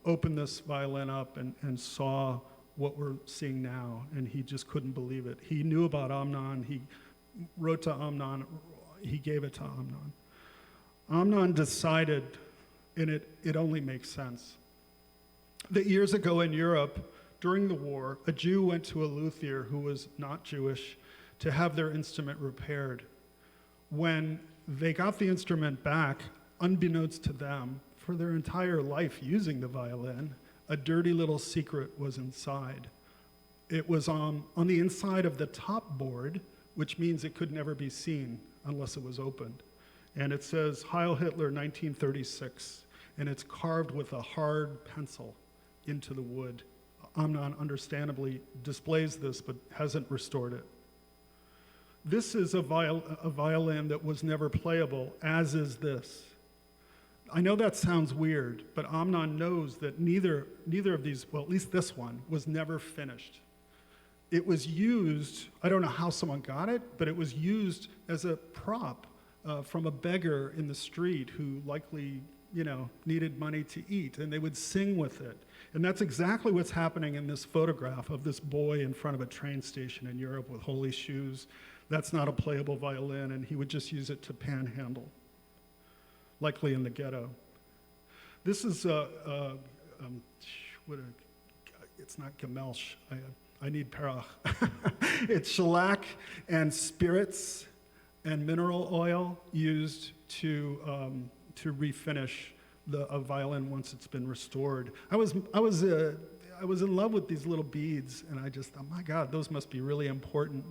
opened this violin up and saw what we're seeing now, and he just couldn't believe it. He knew about Amnon. He wrote to Amnon. He gave it to Amnon. Amnon decided, and it only makes sense, that years ago in Europe, during the war, a Jew went to a luthier who was not Jewish to have their instrument repaired. When they got the instrument back, unbeknownst to them, for their entire life using the violin, a dirty little secret was inside. It was on the inside of the top board, which means it could never be seen unless it was opened. And it says Heil Hitler 1936, and it's carved with a hard pencil into the wood. Amnon understandably displays this, but hasn't restored it. This is a violin that was never playable, as is this. I know that sounds weird, but Amnon knows that neither of these, well, at least this one, was never finished. It was used, I don't know how someone got it, but it was used as a prop from a beggar in the street who likely, needed money to eat, and they would sing with it. And that's exactly what's happening in this photograph of this boy in front of a train station in Europe with holy shoes. That's not a playable violin, and he would just use it to panhandle, likely in the ghetto. This is it's not Gemelch. I need Perach. It's shellac and spirits and mineral oil used to refinish a violin once it's been restored. I was in love with these little beads, and I just thought, my God, those must be really important.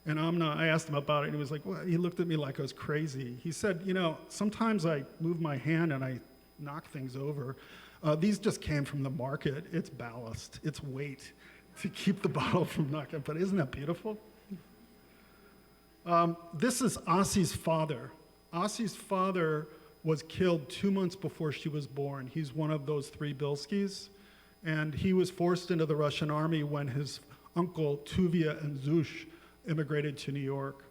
And I asked him about it, and he was like, well, he looked at me like I was crazy. He said, sometimes I move my hand and I knock things over. These just came from the market. It's ballast, it's weight to keep the bottle from knocking, but isn't that beautiful? This is Ossie's father. Ossie's father was killed 2 months before she was born. He's one of those three Bilskis, and he was forced into the Russian army when his uncle Tuvia and Zush immigrated to New York.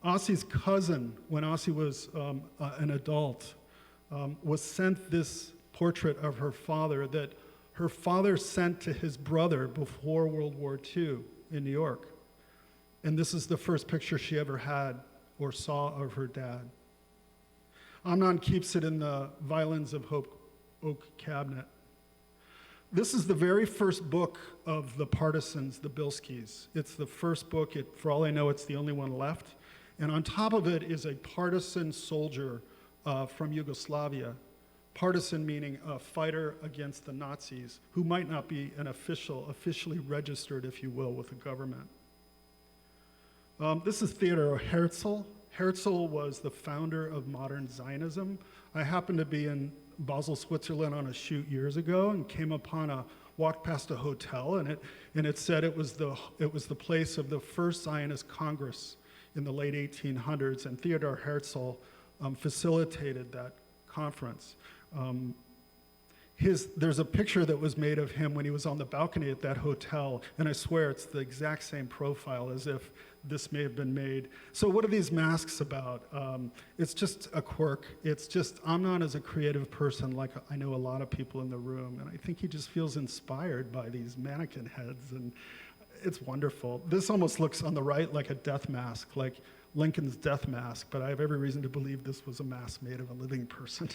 Ossie's cousin, when Ossie was an adult, was sent this portrait of her father that her father sent to his brother before World War II in New York. And this is the first picture she ever had or saw of her dad. Amnon keeps it in the Violins of Hope oak cabinet. This is the very first book of the partisans, the Bilskis. It's the first book. For all I know, it's the only one left. And on top of it is a partisan soldier from Yugoslavia. Partisan meaning a fighter against the Nazis, who might not be an officially registered, if you will, with the government. This is Theodore Herzl. Herzl was the founder of modern Zionism. I happened to be in Basel, Switzerland on a shoot years ago and walked past a hotel, and it said it was the place of the first Zionist Congress in the late 1800s, and Theodore Herzl facilitated that conference. There's a picture that was made of him when he was on the balcony at that hotel, and I swear it's the exact same profile as if this may have been made. So what are these masks about? It's just a quirk. It's just, Amnon is a creative person, like I know a lot of people in the room, and I think he just feels inspired by these mannequin heads, and it's wonderful. This almost looks on the right like a death mask, like Lincoln's death mask, but I have every reason to believe this was a mask made of a living person.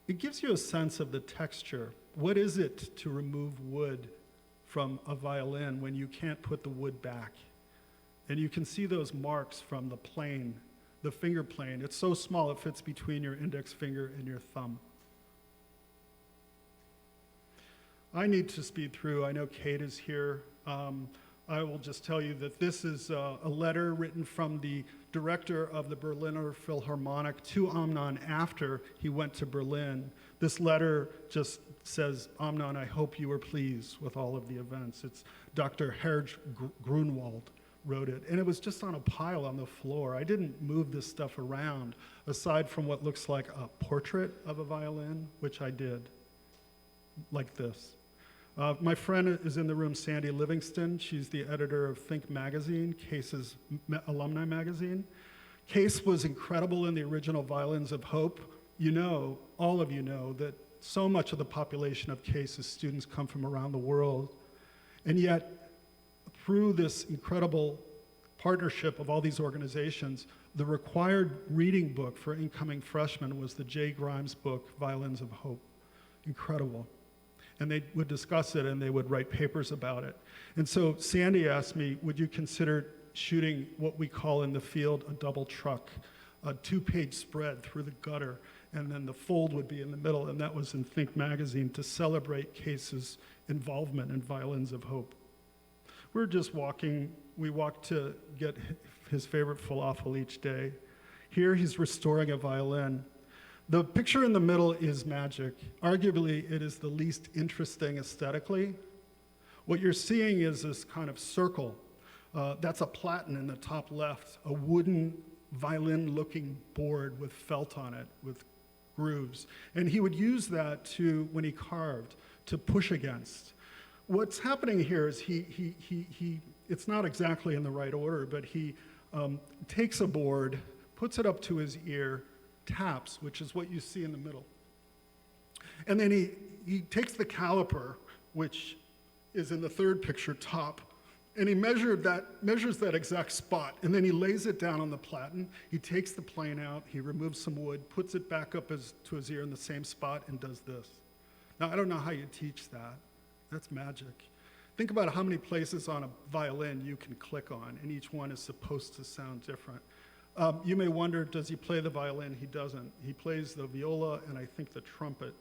It gives you a sense of the texture. What is it to remove wood from a violin when you can't put the wood back? And you can see those marks from the plane, the finger plane. It's so small it fits between your index finger and your thumb. I need to speed through. I know Kate is here. I will just tell you that this is a letter written from the director of the Berliner Philharmonic to Amnon after he went to Berlin. This letter just says, Amnon, I hope you were pleased with all of the events. It's Dr. Herge Grunwald wrote it, and it was just on a pile on the floor. I didn't move this stuff around, aside from what looks like a portrait of a violin, which I did, like this. My friend is in the room, Sandy Livingston. She's the editor of Think Magazine, Case's alumni magazine. Case was incredible in the original Violins of Hope. All of you know, that so much of the population of Case's students come from around the world. And yet, through this incredible partnership of all these organizations, the required reading book for incoming freshmen was the Jay Grimes book, Violins of Hope. Incredible. And they would discuss it and they would write papers about it. And so Sandy asked me, would you consider shooting what we call in the field a double truck, a 2-page spread through the gutter, and then the fold would be in the middle, and that was in Think magazine to celebrate Case's involvement in Violins of Hope. We were just walking, we walked to get his favorite falafel each day. Here he's restoring a violin. The picture in the middle is magic. Arguably, it is the least interesting aesthetically. What you're seeing is this kind of circle. That's a platen in the top left, a wooden violin-looking board with felt on it, with grooves. And he would use that to, when he carved, to push against. What's happening here is it's not exactly in the right order, but he takes a board, puts it up to his ear, taps, which is what you see in the middle. And then he takes the caliper, which is in the third picture, top, and he measures that exact spot, and then he lays it down on the platen. He takes the plane out, he removes some wood, puts it back up to his ear in the same spot, and does this. Now, I don't know how you teach that. That's magic. Think about how many places on a violin you can click on, and each one is supposed to sound different. You may wonder, does he play the violin? He doesn't. He plays the viola and I think the trumpet.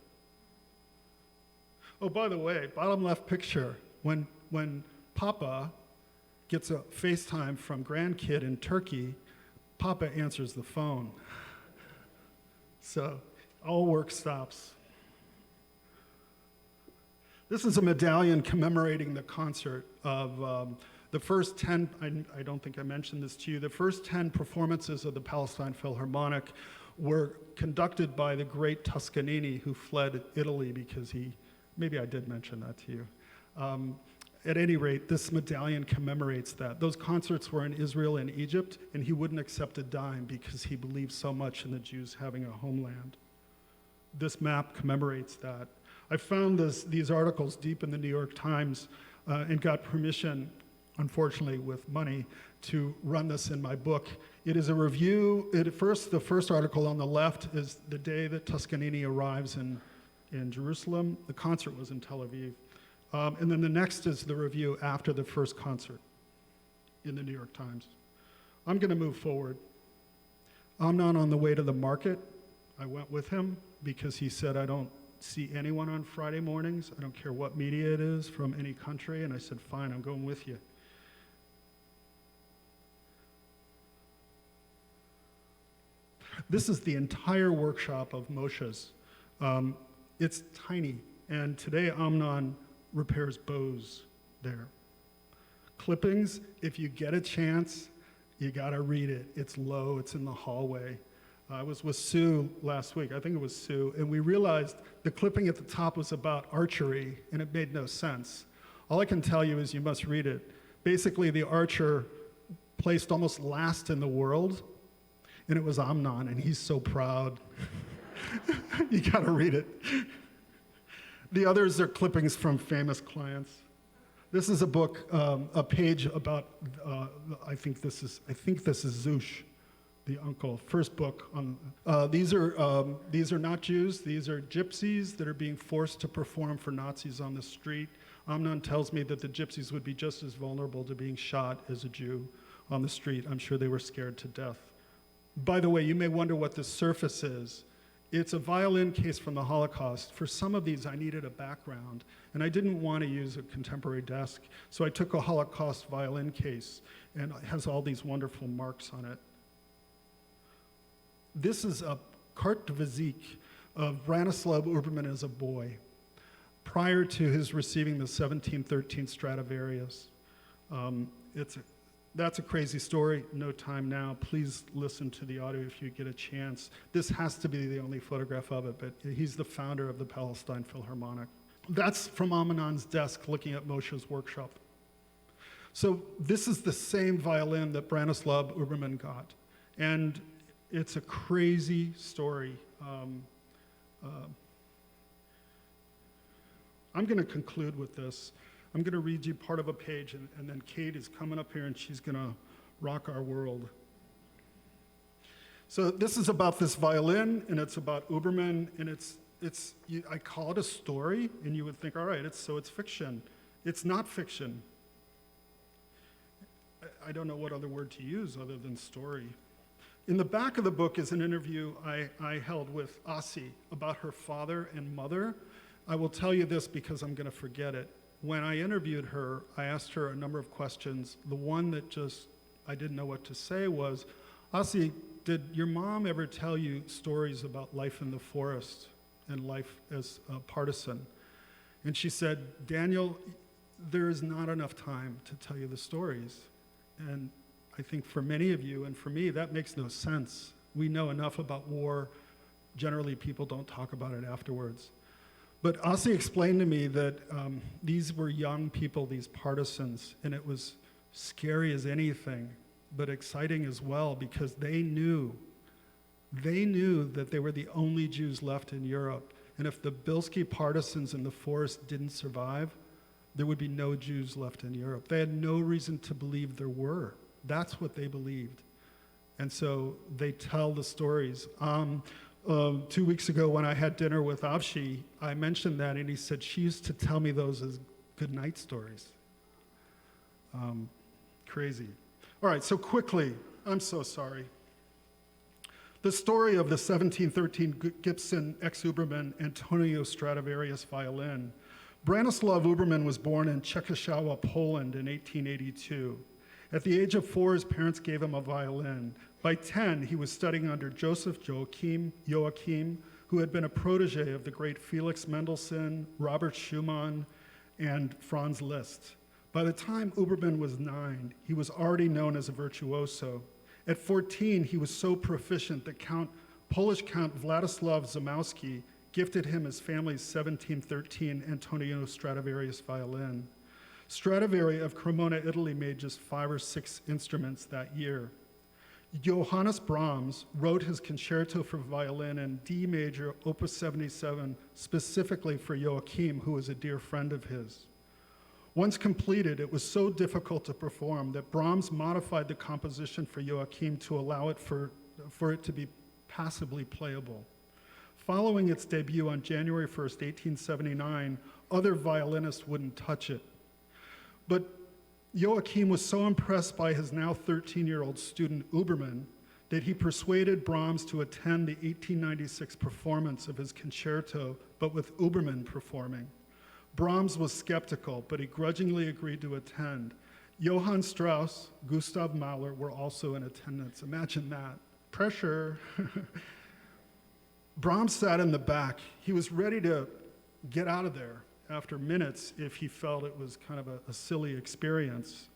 Oh, by the way, bottom left picture, when Papa gets a FaceTime from grandkid in Turkey, Papa answers the phone. So all work stops. This is a medallion commemorating the concert of the first 10, I don't think I mentioned this to you, the first 10 performances of the Palestine Philharmonic were conducted by the great Toscanini, who fled Italy because maybe I did mention that to you. At any rate, this medallion commemorates that. Those concerts were in Israel and Egypt, and he wouldn't accept a dime because he believed so much in the Jews having a homeland. This map commemorates that. I found these articles deep in the New York Times and got permission, unfortunately with money, to run this in my book. It is a review. The first article on the left is the day that Toscanini arrives in Jerusalem. The concert was in Tel Aviv. And then the next is the review after the first concert in the New York Times. I'm going to move forward. Amnon, on the way to the market, I went with him because he said, I don't see anyone on Friday mornings. I don't care what media it is from any country. And I said, fine, I'm going with you. This is the entire workshop of Moshe's. It's tiny. And today Amnon repairs bows there. Clippings, if you get a chance, you gotta read it. It's low, it's in the hallway. I was with Sue last week, I think it was Sue, and we realized the clipping at the top was about archery, and it made no sense. All I can tell you is you must read it. Basically, the archer placed almost last in the world, and it was Amnon, and he's so proud. You gotta read it. The others are clippings from famous clients. This is a book, a page about, I think this is Zush, the uncle, first book on, these are not Jews, these are gypsies that are being forced to perform for Nazis on the street. Amnon tells me that the gypsies would be just as vulnerable to being shot as a Jew on the street. I'm sure they were scared to death. By the way, you may wonder what this surface is. It's a violin case from the Holocaust. For some of these, I needed a background, and I didn't want to use a contemporary desk, so I took a Holocaust violin case, and it has all these wonderful marks on it. This is a carte de visite of Branislav Uberman as a boy, prior to his receiving the 1713 Stradivarius. That's a crazy story, no time now. Please listen to the audio if you get a chance. This has to be the only photograph of it, but he's the founder of the Palestine Philharmonic. That's from Amnon's desk looking at Moshe's workshop. So this is the same violin that Branislav Uberman got. And it's a crazy story. I'm going to conclude with this. I'm going to read you part of a page, and then Kate is coming up here, and she's going to rock our world. So this is about this violin, and it's about Uberman, and it's I call it a story, and you would think, all right, it's fiction. It's not fiction. I don't know what other word to use other than story. In the back of the book is an interview I held with Asi about her father and mother. I will tell you this because I'm going to forget it. When I interviewed her, I asked her a number of questions. The one that just I didn't know what to say was, Asi, did your mom ever tell you stories about life in the forest and life as a partisan? And she said, Daniel, there is not enough time to tell you the stories. And I think for many of you and for me, that makes no sense. We know enough about war. Generally, people don't talk about it afterwards. But Asi explained to me that these were young people, these partisans, and it was scary as anything, but exciting as well, because they knew that they were the only Jews left in Europe. And if the Bilski partisans in the forest didn't survive, there would be no Jews left in Europe. They had no reason to believe there were. That's what they believed. And so they tell the stories. 2 weeks ago when I had dinner with Avshi, I mentioned that, and he said she used to tell me those as good night stories. Crazy. All right, so quickly, I'm so sorry. The story of the 1713 Gibson ex-Uberman Antonio Stradivarius violin. Branislav Uberman was born in Czechoslovakia, Poland in 1882. At the age of 4, his parents gave him a violin. By 10, he was studying under Joseph Joachim, who had been a protege of the great Felix Mendelssohn, Robert Schumann, and Franz Liszt. By the time Uberman was 9, he was already known as a virtuoso. At 14, he was so proficient that Polish Count Władysław Zamoyski gifted him his family's 1713 Antonio Stradivarius violin. Stradivari of Cremona, Italy made just 5 or 6 instruments that year. Johannes Brahms wrote his concerto for violin in D major, opus 77, specifically for Joachim, who was a dear friend of his. Once completed, it was so difficult to perform that Brahms modified the composition for Joachim to allow it for it to be passably playable. Following its debut on January 1st, 1879, other violinists wouldn't touch it. But Joachim was so impressed by his now 13-year-old student Uberman that he persuaded Brahms to attend the 1896 performance of his concerto, but with Uberman performing. Brahms was skeptical, but he grudgingly agreed to attend. Johann Strauss, Gustav Mahler were also in attendance. Imagine that. Pressure. Brahms sat in the back. He was ready to get out of there after minutes if he felt it was kind of a silly experience.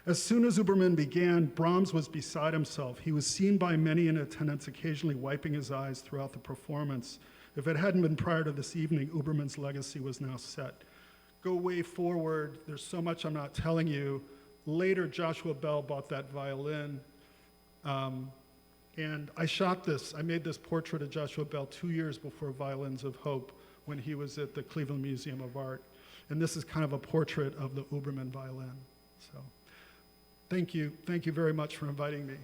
As soon as Uberman began, Brahms was beside himself. He was seen by many in attendance occasionally wiping his eyes throughout the performance. If it hadn't been prior to this evening, Uberman's legacy was now set. Go way forward. There's so much I'm not telling you. Later, Joshua Bell bought that violin. And I shot this. I made this portrait of Joshua Bell 2 years before Violins of Hope, when he was at the Cleveland Museum of Art. And this is kind of a portrait of the Uberman violin. So thank you. Thank you very much for inviting me.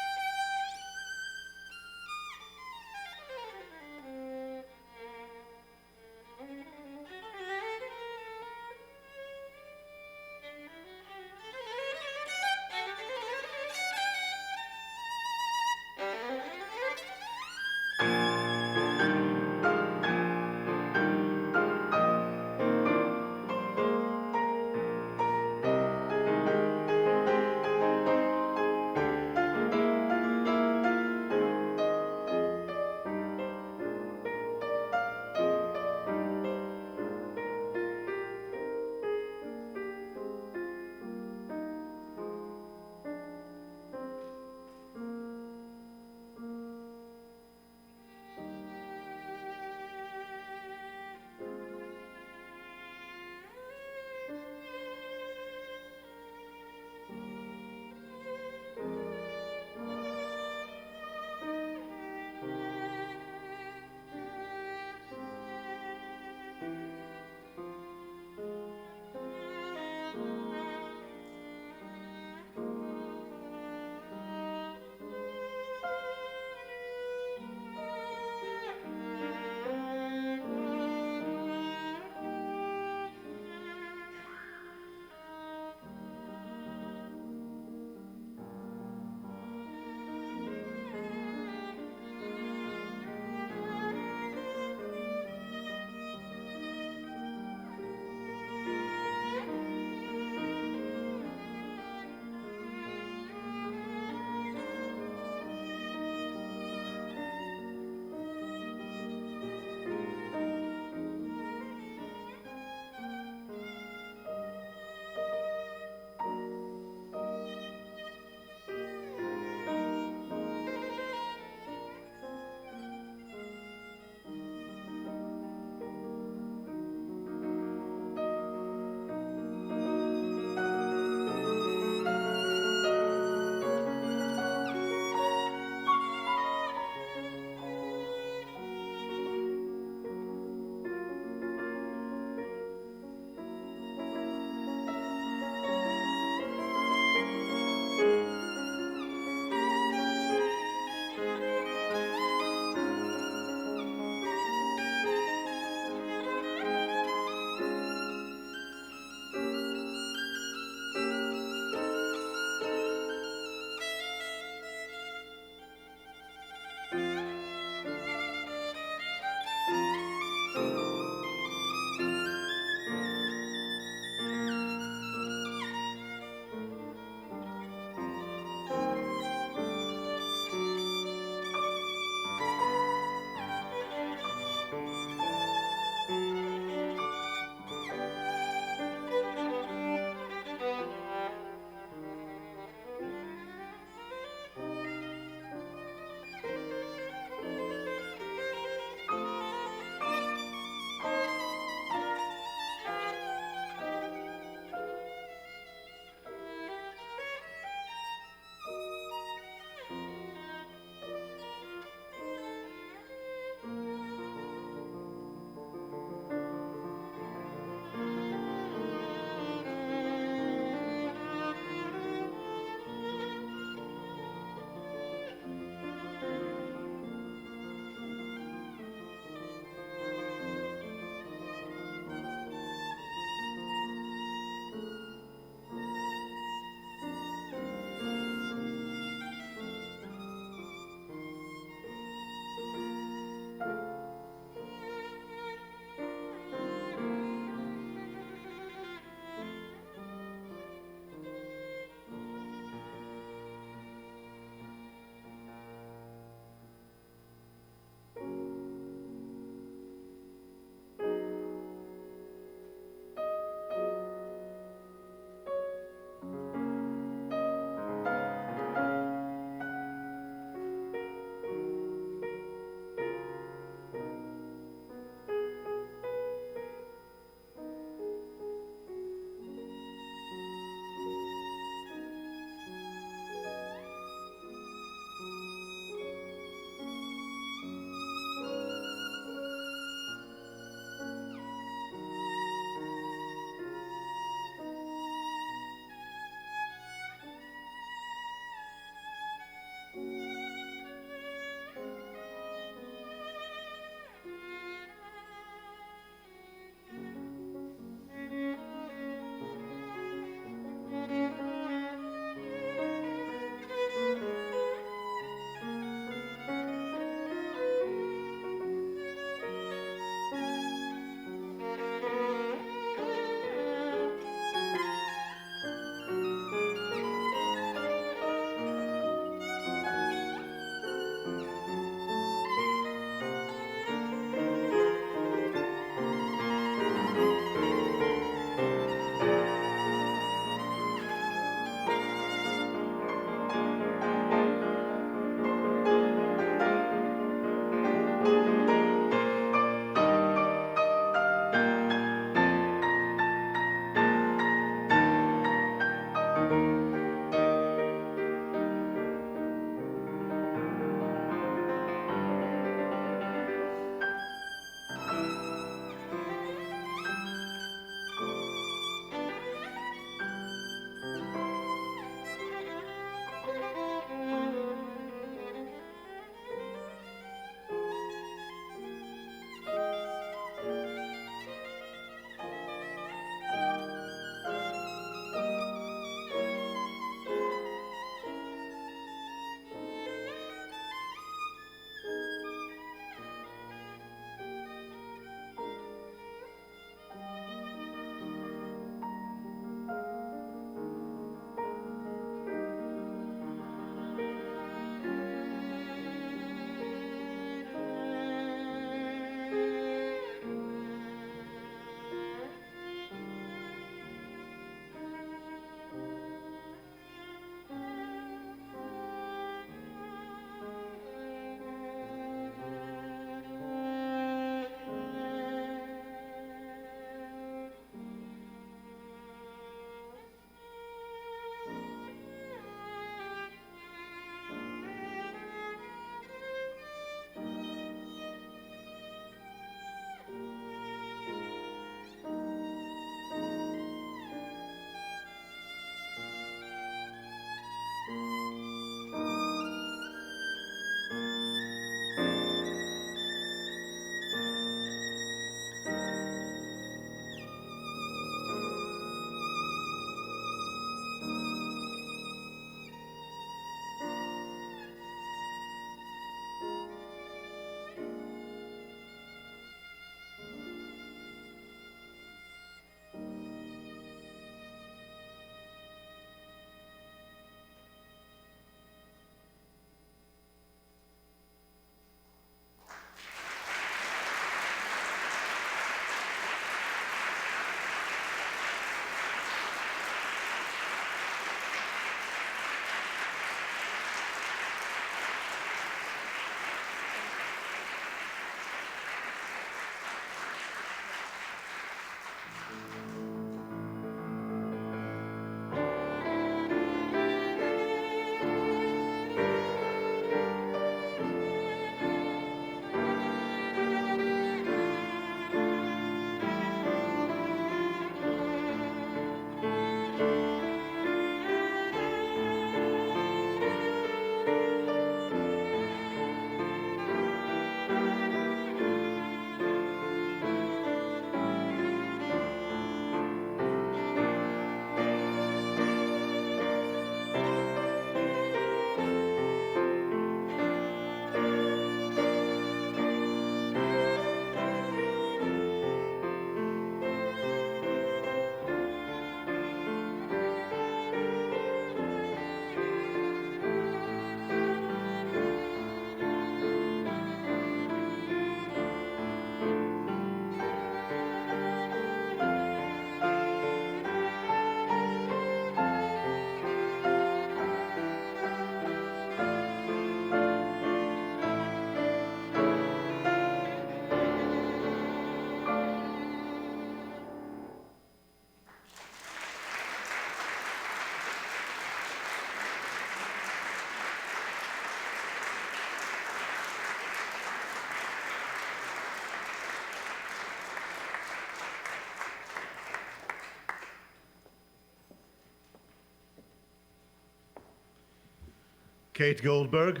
Kate Goldberg,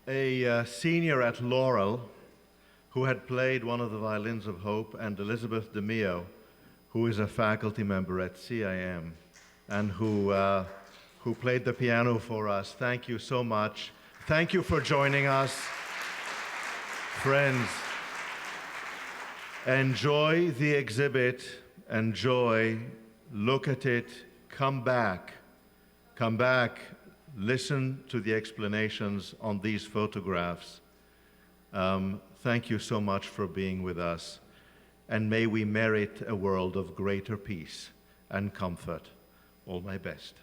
a senior at Laurel, who had played one of the Violins of Hope, and Elizabeth DeMio, who is a faculty member at CIM, and who played the piano for us. Thank you so much. Thank you for joining us. Friends, enjoy the exhibit, enjoy, look at it, come back, listen to the explanations on these photographs. Thank you so much for being with us, and may we merit a world of greater peace and comfort. All my best.